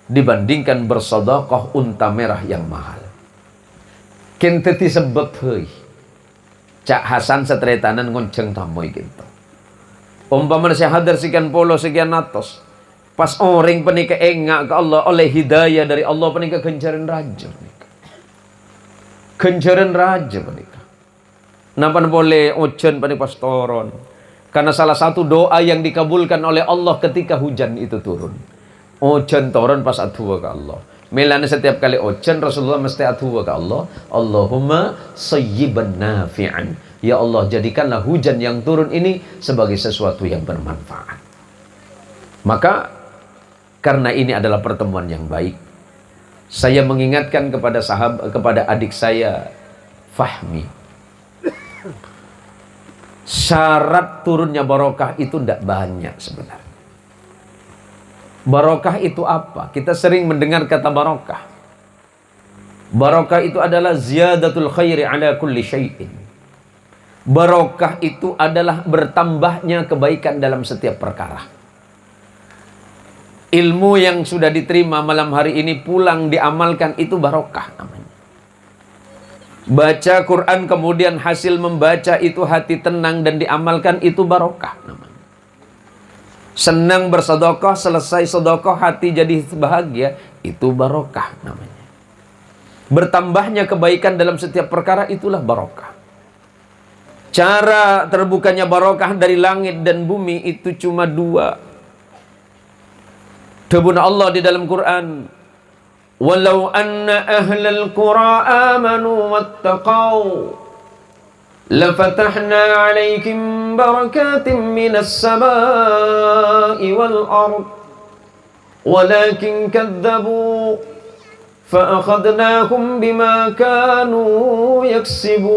dibandingkan bersedekah unta merah yang mahal. Kenteti sebab heuy. Cak Hasan setretanan ngonceng tamoy gitu. Umpama syahadar sekian polo sekian atas. Pas orang penika engak ke Allah oleh hidayah dari Allah penika kencaran raja penika. Kencaran raja penika. Napa boleh ojen penika pastoron. Karena salah satu doa yang dikabulkan oleh Allah ketika hujan itu turun. Ojen turun pas atua ke Allah. Melana setiap kali ocean Rasulullah mesti atuwa ke Allah, Allahumma sayyiban nafi'an. Ya Allah, jadikanlah hujan yang turun ini sebagai sesuatu yang bermanfaat. Maka karena ini adalah pertemuan yang baik, saya mengingatkan kepada adik saya Fahmi, syarat turunnya barokah itu tidak banyak sebenarnya. Barokah itu apa? Kita sering mendengar kata barokah. Barokah itu adalah ziyadatul khairi ala kulli syai'in. Barokah itu adalah bertambahnya kebaikan dalam setiap perkara. Ilmu yang sudah diterima malam hari ini pulang diamalkan itu barokah namanya. Baca Quran kemudian hasil membaca itu hati tenang dan diamalkan itu barokah namanya. Senang bersedekah, selesai sedekah hati jadi bahagia, itu barokah namanya. Bertambahnya kebaikan dalam setiap perkara itulah barokah. Cara terbukanya barokah dari langit dan bumi itu cuma dua. Debuna Allah di dalam Quran, walau anna ahlal qura amanu wattaqau lafatahna alaikum barakatim minas samai wal ard walakin kadzabu fa'akhadnahum bima kanu yaksibun.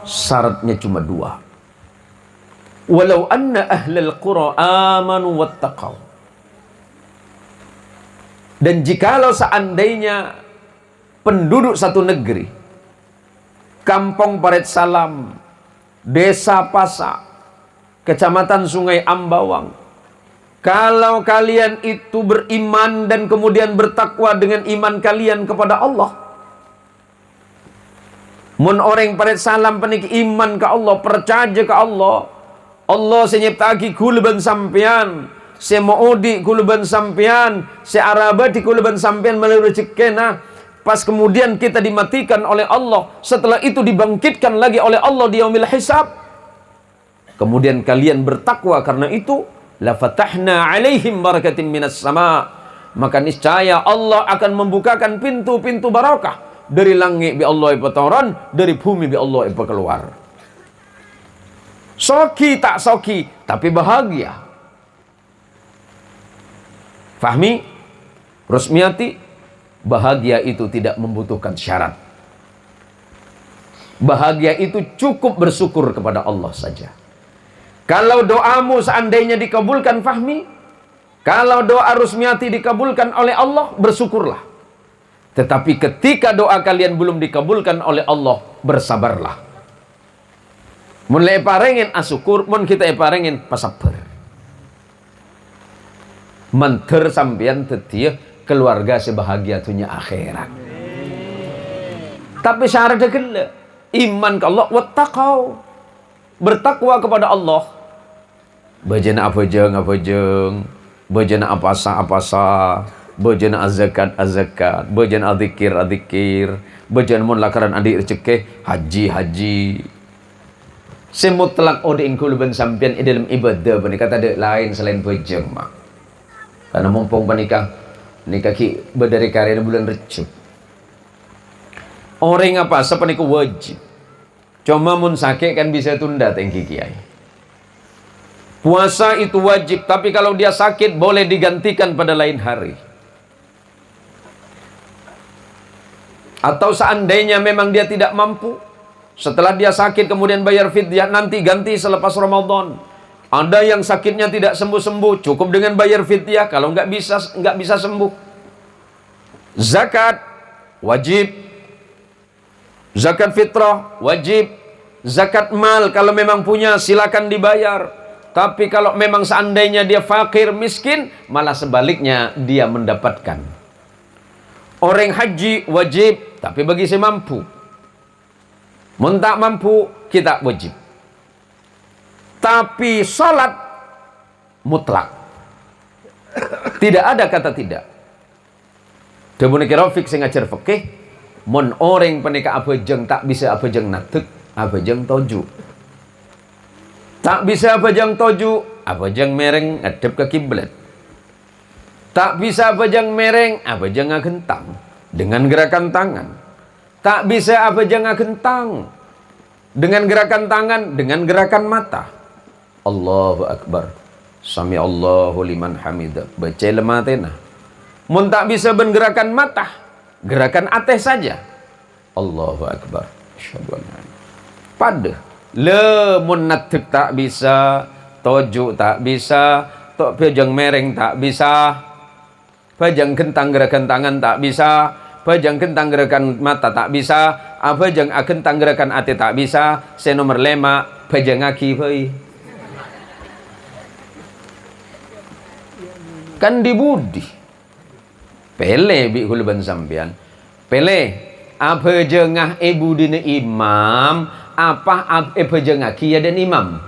Syaratnya cuma dua. Walau anna ahlal qura amanu wattaqau. Dan jikalau seandainya penduduk satu negeri, Kampung Parit Salam, Desa Pasak, Kecamatan Sungai Ambawang, kalau kalian itu beriman dan kemudian bertakwa dengan iman kalian kepada Allah, mun orang Parit Salam penik iman ke Allah, percaya ke Allah, Allah senyiptaki kuluban sampean, se maudi kuluban sampean, se arabati kuluban sampean melalui rezekina. Pas kemudian kita dimatikan oleh Allah, setelah itu dibangkitkan lagi oleh Allah di yaumil hisab. Kemudian kalian bertakwa karena itu, la fatahna alaihim barakatim minas sama. Maka niscaya Allah akan membukakan pintu-pintu barakah dari langit bi Allah turun, dari bumi bi Allah keluar. Soki tak soki, tapi bahagia. Fahmi, Rusmiati, bahagia itu tidak membutuhkan syarat. Bahagia itu cukup bersyukur kepada Allah saja. Kalau doamu seandainya dikabulkan Fahmi, kalau doa Rusmiati dikabulkan oleh Allah, bersyukurlah. Tetapi ketika doa kalian belum dikabulkan oleh Allah, bersabarlah. Mulai parengin asyukur, mun kita parengin pasabar. Menter sampean tetiah keluarga sebahagia tunya akhirat. Tapi syaratnya gila, iman ke Allah, wattaqau, bertakwa kepada Allah. Bajana apa jeng, bajana apa sa, bajana azakat, bajana adzikir, bajana mun lakaran adik recekeh, haji. Semutlak odin kuluban sampean dalam ibadah benih kata ada lain selain bajeng mak. Karena mumpung panikah nikah ki berdari karya bulan Recep. Orang apa sepeniku wajib. Cuma mun sakit kan bisa tunda tengki kiai. Puasa itu wajib, tapi kalau dia sakit boleh digantikan pada lain hari. Atau seandainya memang dia tidak mampu, setelah dia sakit kemudian bayar fidyah, nanti ganti selepas Ramadan. Ada yang sakitnya tidak sembuh-sembuh, cukup dengan bayar fidyah. Kalau nggak bisa sembuh. Zakat wajib, zakat fitrah wajib, zakat mal kalau memang punya silakan dibayar. Tapi kalau memang seandainya dia fakir miskin, malah sebaliknya dia mendapatkan. Orang haji wajib, tapi bagi si mampu. Mun tak mampu, kita wajib. Tapi salat mutlak. Tidak ada kata tidak. Demun kira fik sing ngajar fikih, mun orang penika abajeng tak bisa abajeng natek, abajeng toju. Tak bisa abajeng toju, abajeng mereng ngadep ke kiblat. Tak bisa bejang mereng, bejang gentang dengan gerakan tangan. Tak bisa bejang gentang dengan gerakan tangan, dengan gerakan mata. Allahu Akbar. Sami Allahu liman hamidah. Baca lematena. Mun tak bisa ben gerakan mata, gerakan ateh saja. Allahu Akbar. Asyhadu an la ilaha illallah. Pada le mun natek tak bisa, tojuk tak bisa, tok pejang mereng tak bisa, pejang kentang gerakan tangan tak bisa, pejang kentang gerakan mata tak bisa, pejang kentang gerakan ate tak bisa, nomor 5 pejang aki heuy. Kan dibudi. Pele bi huluban sampean. Pele apa jengah ibu dina imam, apa jengah kia dan imam.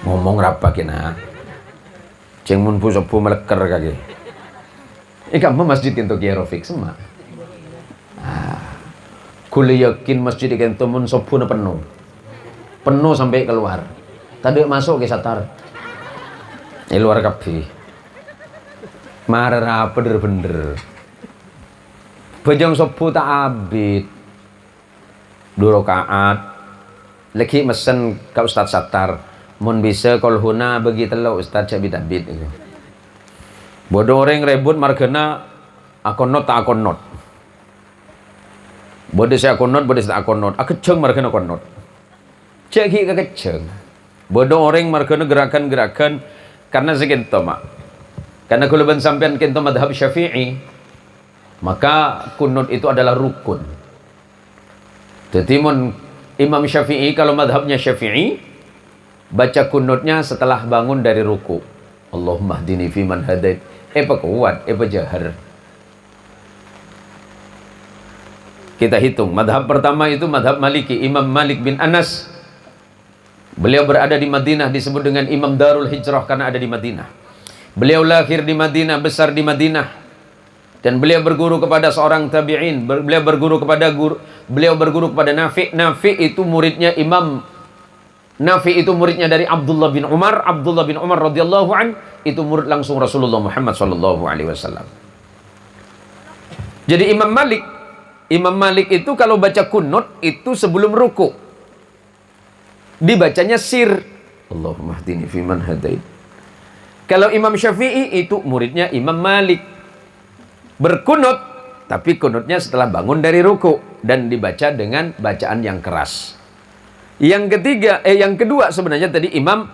Ngomong rapa kena. Ceng mun pu sepu meleker kage. Kamu masjid kento Kiai Rafiq semua. Kula yakin masjid kento mun sepu na penuh. Penuh sampai keluar. Tadi masuk ke satar. Luar kafe. Marah bener-bener. Bejong sepu tak abid. 2 rakaat. Lagi mesen ke Ustaz Satar. Mun bisa kol huna begitu lo Ustaz cabit abid itu. Bodoh orang rebut margana akonot tak akonot. Bodoh saya akonot, bodoh saya akonot. Akeceng margana akonot. Ceki kekeceng. Bodoh orang margana gerakan-gerakan karena segitu mak. Karena kalau ben sampean kento madhab Syafi'i, maka kunut itu adalah rukun. Jadi mun Imam Syafi'i kalau madhabnya Syafi'i, baca kunutnya setelah bangun dari ruku. Allahumma hdini fiman hadait. Kuat, jahar. Kita hitung. Madhab pertama itu madhab Maliki. Imam Malik bin Anas. Beliau berada di Madinah, disebut dengan Imam Darul Hijrah karena ada di Madinah. Beliau lahir di Madinah, besar di Madinah. Dan beliau berguru kepada seorang tabi'in. Beliau berguru kepada Nafi'. Nafi' itu muridnya Nafi itu muridnya dari Abdullah bin Umar. Abdullah bin Umar radhiyallahu an itu murid langsung Rasulullah Muhammad sallallahu alaihi wasallam. Jadi Imam Malik itu kalau baca kunut itu sebelum ruku. Dibacanya sir. Allahumma hdini fiman hadait. Kalau Imam Syafi'i itu muridnya Imam Malik. Berkunut, tapi kunutnya setelah bangun dari ruku dan dibaca dengan bacaan yang keras. Yang kedua sebenarnya tadi Imam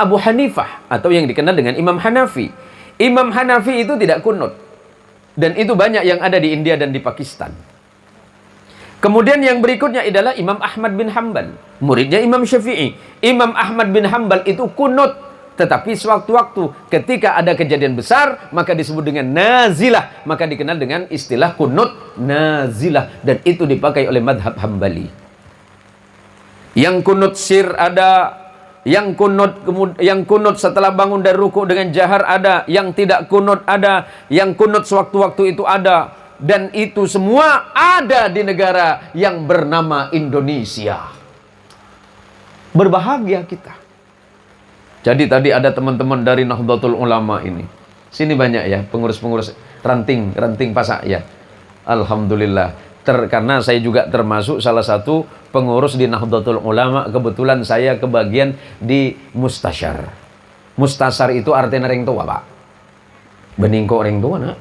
Abu Hanifah atau yang dikenal dengan Imam Hanafi. Imam Hanafi itu tidak kunut. Dan itu banyak yang ada di India dan di Pakistan. Kemudian yang berikutnya adalah Imam Ahmad bin Hanbal, muridnya Imam Syafi'i. Imam Ahmad bin Hanbal itu kunut, tetapi sewaktu-waktu ketika ada kejadian besar maka disebut dengan nazilah, maka dikenal dengan istilah kunut nazilah dan itu dipakai oleh madhab Hambali. Yang kunut sir ada, yang kunut setelah bangun dari ruku dengan jahar ada, yang tidak kunut ada, yang kunut sewaktu-waktu itu ada, dan itu semua ada di negara yang bernama Indonesia. Berbahagia kita. Jadi tadi ada teman-teman dari Nahdlatul Ulama ini. Sini banyak ya pengurus-pengurus ranting pasak ya. Alhamdulillah. Karena saya juga termasuk salah satu pengurus di Nahdlatul Ulama. Kebetulan saya kebagian di Mustasyar. Mustasyar itu artinya orang tua, Pak. Bening kok orang tua, nak?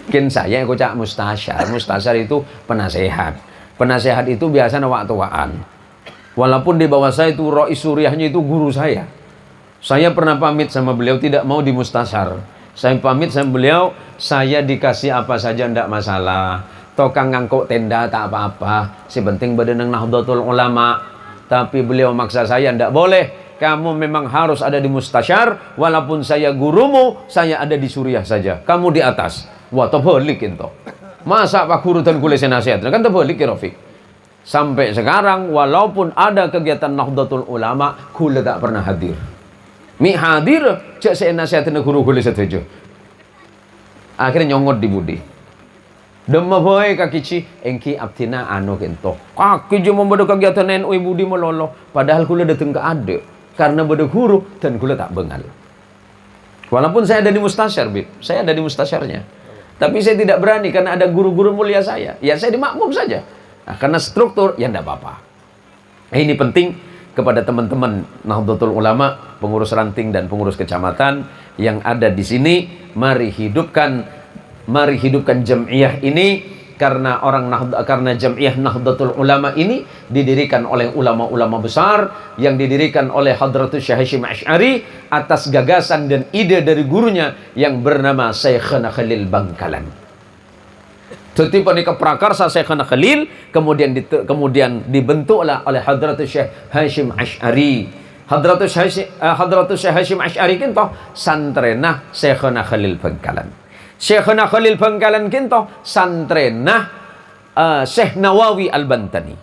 Mungkin saya yang kocak Mustasyar. Mustasyar itu penasehat. Penasehat itu biasanya waktuan. Walaupun di bawah saya itu Rois Suriahnya itu guru saya. Saya pernah pamit sama beliau tidak mau di Mustasyar. Saya pamit sama beliau, saya dikasih apa saja tidak masalah. Tokang ngangkuk tenda tak apa-apa. Si penting badan Nahdlatul Ulama. Tapi beliau maksa saya tidak boleh. Kamu memang harus ada di Mustasyar. Walaupun saya gurumu, saya ada di Suriah saja. Kamu di atas. Wah, terbalik itu. Masa Pak Guru dan kuliah nasihat? Kan terbalik ya Rafiq. Sampai sekarang walaupun ada kegiatan Nahdlatul Ulama, kula tak pernah hadir. Mi hadir, cek saya nasihatin guru kula setuju. Akhirnya nyongot di budi. Demma boy kaki ci, engki abtina anu kento. Kaki je membodo kegiatan NU budi melolo. Padahal kula datang ke ade. karena bodoh huru dan gula tak bengal. Walaupun saya ada di mustasyar, Bib. Saya ada di mustasyarnya. Tapi saya tidak berani karena ada guru-guru mulia saya. Ya saya dimakmum saja. Nah, karena struktur, ya enggak apa-apa. Ini penting kepada teman-teman Nahdlatul Ulama, pengurus ranting dan pengurus kecamatan yang ada di sini. Mari hidupkan jam'iyah ini. Karena Jam'iyah Nahdlatul Ulama ini didirikan oleh ulama-ulama besar yang didirikan oleh Hadratus Syekh Hasyim Asy'ari atas gagasan dan ide dari gurunya yang bernama Syekhana Khalil Bangkalan. Tetapi panika prakarsa Syekhana Khalil kemudian dibentuklah oleh Hadratus Syekh Hasyim Asy'ari. Hadratus Syekh Hasyim Asy'ari kinto santrena Syekhana Khalil Bangkalan. Syekhana Khalil Bangkalan kinto santrena Syekh Nawawi Al-Bantani.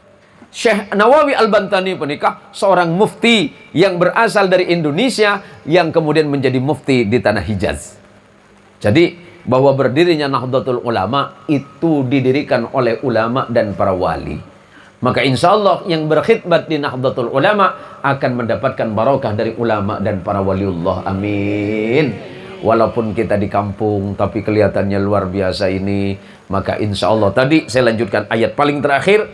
Syekh Nawawi Al-Bantani penikah seorang mufti yang berasal dari Indonesia yang kemudian menjadi mufti di tanah Hijaz. Jadi bahwa berdirinya Nahdlatul Ulama itu didirikan oleh ulama dan para wali. Maka insya Allah yang berkhidmat di Nahdlatul Ulama akan mendapatkan barakah dari ulama dan para waliullah. Amin. Walaupun kita di kampung tapi kelihatannya luar biasa ini, maka insya Allah tadi saya lanjutkan ayat paling terakhir,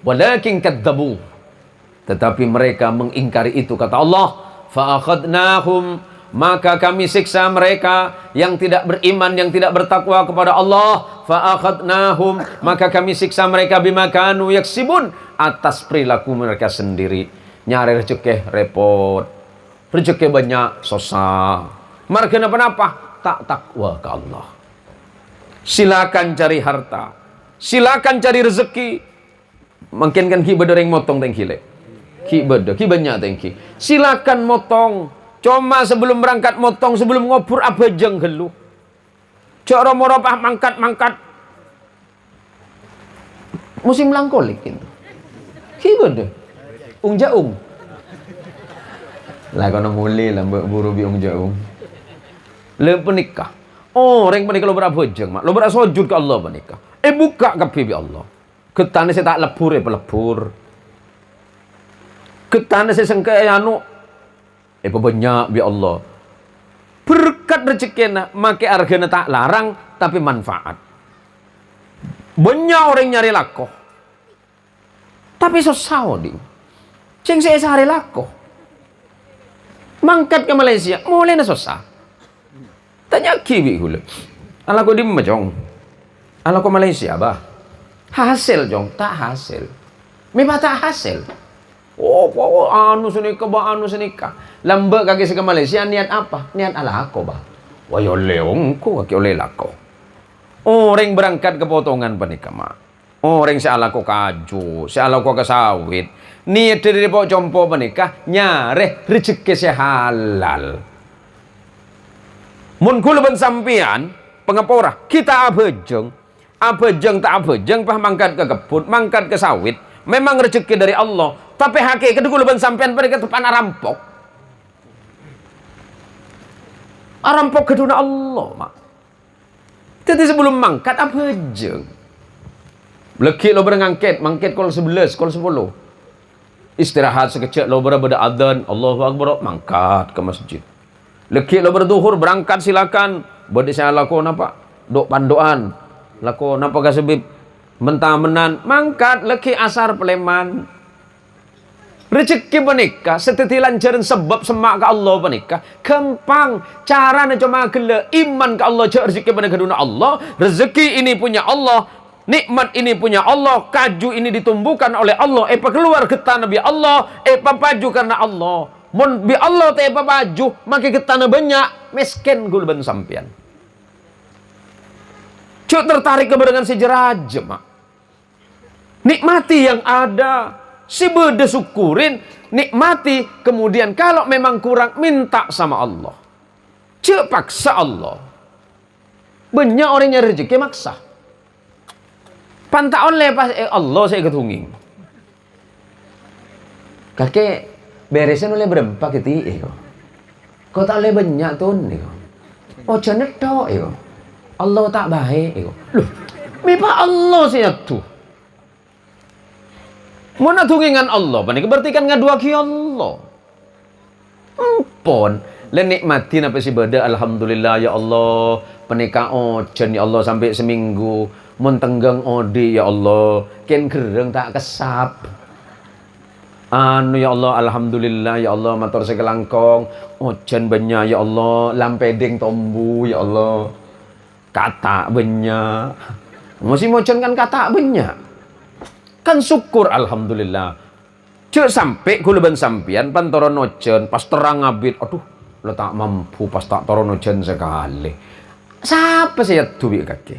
walakin kadzabu, tetapi mereka mengingkari itu, kata Allah, fa'akhadnahum, maka kami siksa mereka yang tidak beriman, yang tidak bertakwa kepada Allah. Fa'akhadnahum, maka kami siksa mereka bima kanu yaksibun, atas perilaku mereka sendiri. Nyari rezeki repot, rezeki banyak susah. Marga kenapa? Tak takwa ke Allah. Silakan cari harta, silakan cari rezeki. Mungkin kan ki bedoreng motong tengki le. Ki bedo, ki banyak tengki. Silakan motong. Cuma sebelum berangkat motong, sebelum ngopur abajeng gelu. Cok romo-ropah mangkat-mangkat. Musim langkolik gitu. Ki bedo. Ung jaung. Lah kono muli lah buru bi ung jaung. Le penikah. Oh, orang penikah lo berabojeng, mak. Lo berasujud ke Allah penikah. Buka ke bi Allah. Ketane saya tak lebur pelebur. Ketane saya sengke anu. Banyak bi Allah. Berkat rezekina, make argana tak larang tapi manfaat. Banyak orang nyari lakoh. Tapi susah di. Ceng saya sehari lakoh. Mangkat ke Malaysia, mulai na susah. Tanya kiwi gula. Ala ko di majong. Ala ko Malaysia bah. Hasil jong, tak hasil. Memang tak hasil. Oh, anu senika bah, anu senika. Lambat kaki ke Malaysia niat apa? Niat ala aku bah. Wah yo leong ko kaki oleh lako. Orang berangkat ke potongan panika mak. Orang salah ko kaju, salah ko ke sawit. Niat dari pok compo panika nyare rezeki halal. Mun kula ben sampean pengapora kita abejeng tak abejeng pah mangkat ke kebun, mangkat ke sawit, memang rezeki dari Allah, tapi hakikat kula ben sampean pada tepan arampok. Arampok keduna Allah, mak. Jadi sebelum mangkat abejeng. Leki lo berangkat, mangkat kol 11, kol 10. Istirahat sekecil lo berada adzan, Allahu Akbar, mangkat ke masjid. Leki lo berduhur berangkat silakan. Bodi saya lakon apa? Dok pandoan. Lakon apa kasebib mentamenan mangkat leki asar peleman. Rezeki menikah setetilan jaran sebab semak ke Allah menikah. Gampang cara cuma gele iman ke Allah cak rezeki menikah dunia Allah. Rezeki ini punya Allah. Nikmat ini punya Allah. Kaju ini ditumbuhkan oleh Allah. Keluar getah Nabi Allah. Paju karena Allah. Mon bi Allah teh baju makai getana banyak miskin gulban sampean. Cuk tertarik kepada sejarah mak. Nikmati yang ada, si bede syukurin, nikmati kemudian kalau memang kurang minta sama Allah. Cuk paksa Allah. Banyak orang nyari rezeki maksa. Pantaon lepas Allah saya ketunging. Kakek beresin oleh berempat gitu. Kau tak oleh banyak tuh nih. Oh jangan tok yo. Allah tak baik yo. Loh, mipa Allah sih tuh. Mana tungingan Allah, berarti kan ngadua ki Allah. Pon, le nikmati napa si beda alhamdulillah ya Allah, penika ojen ya Allah sampai seminggu, mun tenggeng odi ya Allah, ken gereng tak kesap. Anu ya Allah alhamdulillah ya Allah matur sekelangkong, ojen benya ya Allah, lampeding tombu ya Allah. Kata benya. Masih mojen kan kata benya. Kan syukur alhamdulillah. Cek sampai kulaban sampian pantoron ojen pas terang abid, aduh lo tak mampu pas tak toron ojen sekali. Siapa saya duit kaki?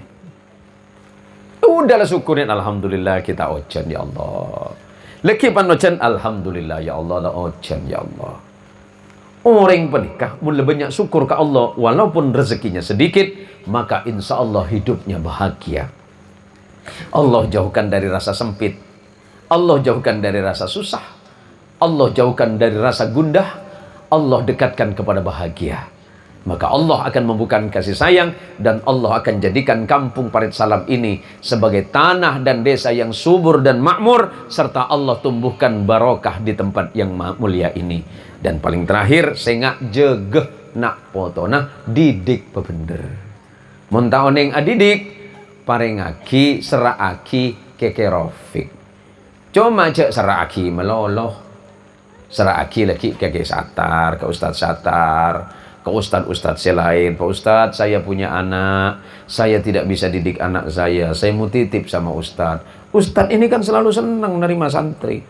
Udahlah syukurin alhamdulillah kita ojen ya Allah. Lagi pan ojen alhamdulillah ya Allah lah ojen ya Allah. Orang penikah mulai banyak syukur ke Allah walaupun rezekinya sedikit, maka insya Allah hidupnya bahagia. Allah jauhkan dari rasa sempit. Allah jauhkan dari rasa susah. Allah jauhkan dari rasa gundah. Allah dekatkan kepada bahagia. Maka Allah akan membukakan kasih sayang dan Allah akan jadikan kampung Parit Salam ini sebagai tanah dan desa yang subur dan makmur, serta Allah tumbuhkan barokah di tempat yang mulia ini. Dan paling terakhir, sengak jegeh nak potona didik bebener. Muntah oneng adidik, parengaki seraki kekerofik. Cuma cek seraki meloloh, seraki lagi ke satar, ke Ustadz Satar, ke Ustadz selain. Pak Ustadz, saya punya anak, saya tidak bisa didik anak saya mau titip sama Ustadz. Ustadz ini kan selalu senang menerima santri.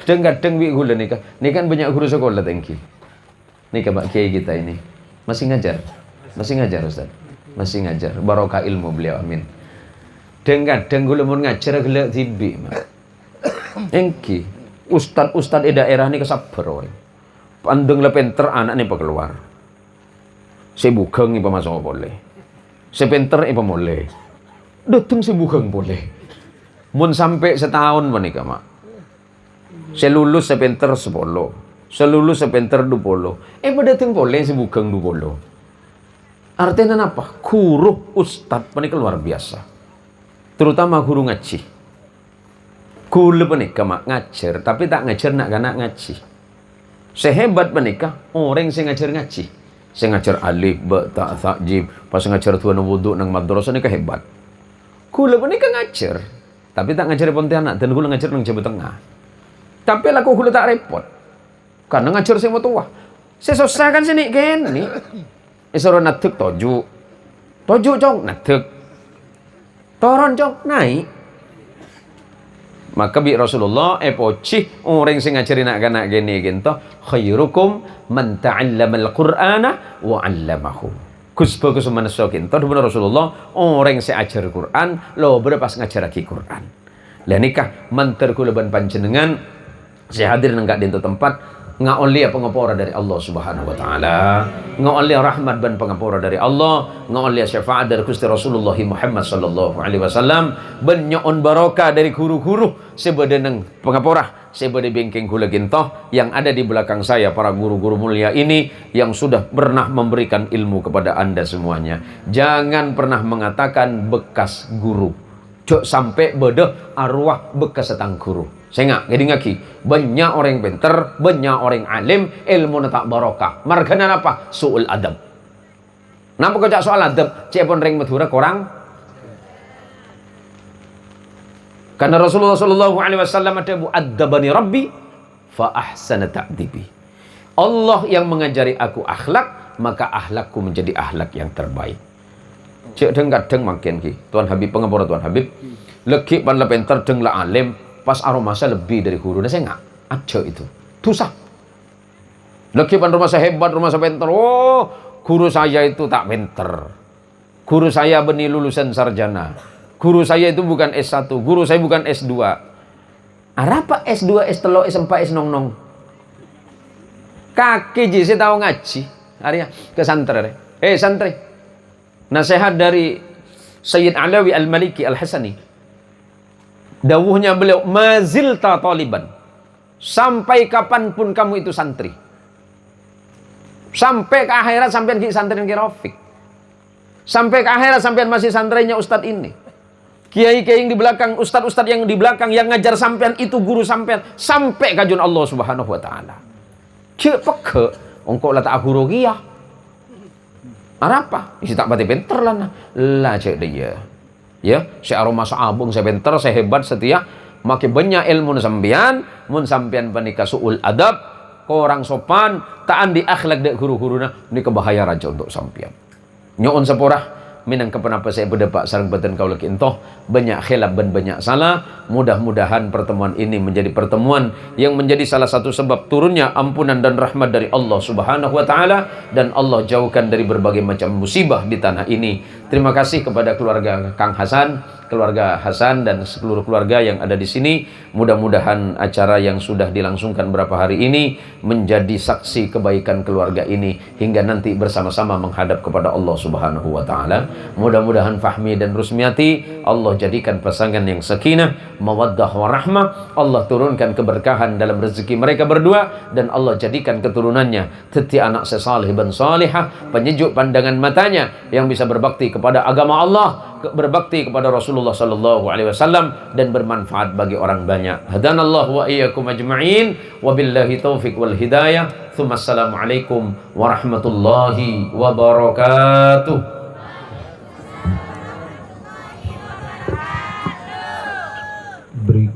Kadang-kadang gula nikah, ini kan banyak guru sekolah tengki. Nikah Pak Kiai kita ini masih ngajar Ustadz, masih ngajar. Barokah ilmu beliau, amin. Kadang-kadang gula mau ngajar gelak tibi, engki ustad di daerah ini kesabar orang. Pandeng lepenter anak nih keluar. Saya bugeng nih masuk boleh. Saya penter nih boleh. Datang saya bugeng boleh. Mun sampai setahun menikah mak. Saya lulus saya penter 10. Saya lulus saya penter 20. Datang boleh saya bugeng 20. Artinya apa? Guru ustad menikah luar biasa. Terutama guru ngaji. Kula menikah mak ngajar, tapi tak ngajar nak kanak ngaji. Sehebat menikah orang yang ngajar ngaji. Saya ngajar alif, ba, ta, tha, jim. Pas ngajar tuan wudhu nang madrasah ni kehebat. Kula menikah ngajar, tapi tak ngajar Pontianak dan kula ngajar nang Jawa Tengah. Tapi laku kula tak repot, karena ngajar saya mau tua. Saya susah kan sini kan ni. Isoro natuk toju cong natuk. Toron cong naik. Maka bi Rasulullah poci orang sing ngajari nak gini gitu, khairukum man ta'allama al-Qur'ana wa 'allamahu. Kusba kusuman sokin. Tadu benar Rasulullah orang sing ajar Quran lo berpas ngajar lagi Quran. Lah nikah mantar kula ban panjenengan saya hadir nang gak dento tempat ngaoli pengapura dari Allah Subhanahu wa taala, ngaoli rahmat dan pengapura dari Allah, ngaoli syafaat dari Gusti Rasulullah Muhammad sallallahu alaihi wasallam, benyoon barokah dari guru-guru sebadeneng pengapura, sebade bengkeng kula gintoh yang ada di belakang saya para guru-guru mulia ini yang sudah pernah memberikan ilmu kepada Anda semuanya. Jangan pernah mengatakan bekas guru. Jok sampai beda arwah bekas setang guru. Saya nggak ngaki banyak orang pinter, banyak orang alim, ilmu tak barokah. Margana apa? Su'ul adab. Napa kau cak soal adab? Cek pun ring Madura korang. Karena Rasulullah Shallallahu Alaihi Wasallam ada mu'addabani Rabbi fa ahsana ta'dibi. Allah yang mengajari aku akhlak, maka akhlakku menjadi akhlak yang terbaik. Cek kadang makin ki. Tuan Habib pengapura Tuan Habib. Leki pan la pinter deng la alim. Pas aromasa lebih dari guru, saya nggak aja itu, susah. Lagi pan rumah saya hebat, rumah saya pinter. Oh, guru saya itu tak pinter. Guru saya benih lulusan sarjana. Guru saya itu bukan S1, guru saya bukan S2. Apa S2, S3, S4, S00? Kaki ji, saya tahu ngaji. Arya ke santri. Santri. Nasihat dari Sayyid Alawi Al-Maliki Al-Hasani. Dawuhnya beliau, mazilta taliban. Sampai kapanpun kamu itu santri. Sampai ke akhirat sampean ki santri ki Rafiq. Sampai ke akhirat sampean masih santrinya ustadz ini. Kiai-kiai yang di belakang, ustadz-ustadz yang di belakang yang ngajar sampean itu guru sampean sampai kajun Allah Subhanahu wa taala. Cek peke ongkok lah tak aku rugi ya. Apa? Isi tak pati pinter lah nah. Lah cek dia. Ya, saya aroma saabung, saya pinter, saya hebat, setia. Makin banyak ilmu sampean, mun sampean panika suul adab, korang sopan, taan di akhlak dek guru-guruna, ini kebahaya raja untuk sampean. Nyoon seporah, minang kepenapa saya berdepak sarang badan kau lagi entoh, banyak khilaf dan banyak salah. Mudah-mudahan pertemuan ini menjadi pertemuan yang menjadi salah satu sebab turunnya ampunan dan rahmat dari Allah Subhanahu wa taala, dan Allah jauhkan dari berbagai macam musibah di tanah ini. Terima kasih kepada keluarga Kang Hasan, keluarga Hasan dan seluruh keluarga yang ada di sini. Mudah-mudahan acara yang sudah dilangsungkan beberapa hari ini menjadi saksi kebaikan keluarga ini hingga nanti bersama-sama menghadap kepada Allah Subhanahu wa taala. Mudah-mudahan Fahmi dan Rusmiati Allah jadikan pasangan yang sakinah, mawaddah warahmah. Allah turunkan keberkahan dalam rezeki mereka berdua, dan Allah jadikan keturunannya teti anak sesalih dan salihah, penyejuk pandangan matanya yang bisa berbakti kepada agama Allah, berbakti kepada Rasulullah sallallahu alaihi wasallam, dan bermanfaat bagi orang banyak. Hadanallahu wa iyyakum ajma'in, wabillahi taufik wal hidayah. Assalamualaikum warahmatullahi wabarakatuh. Berikut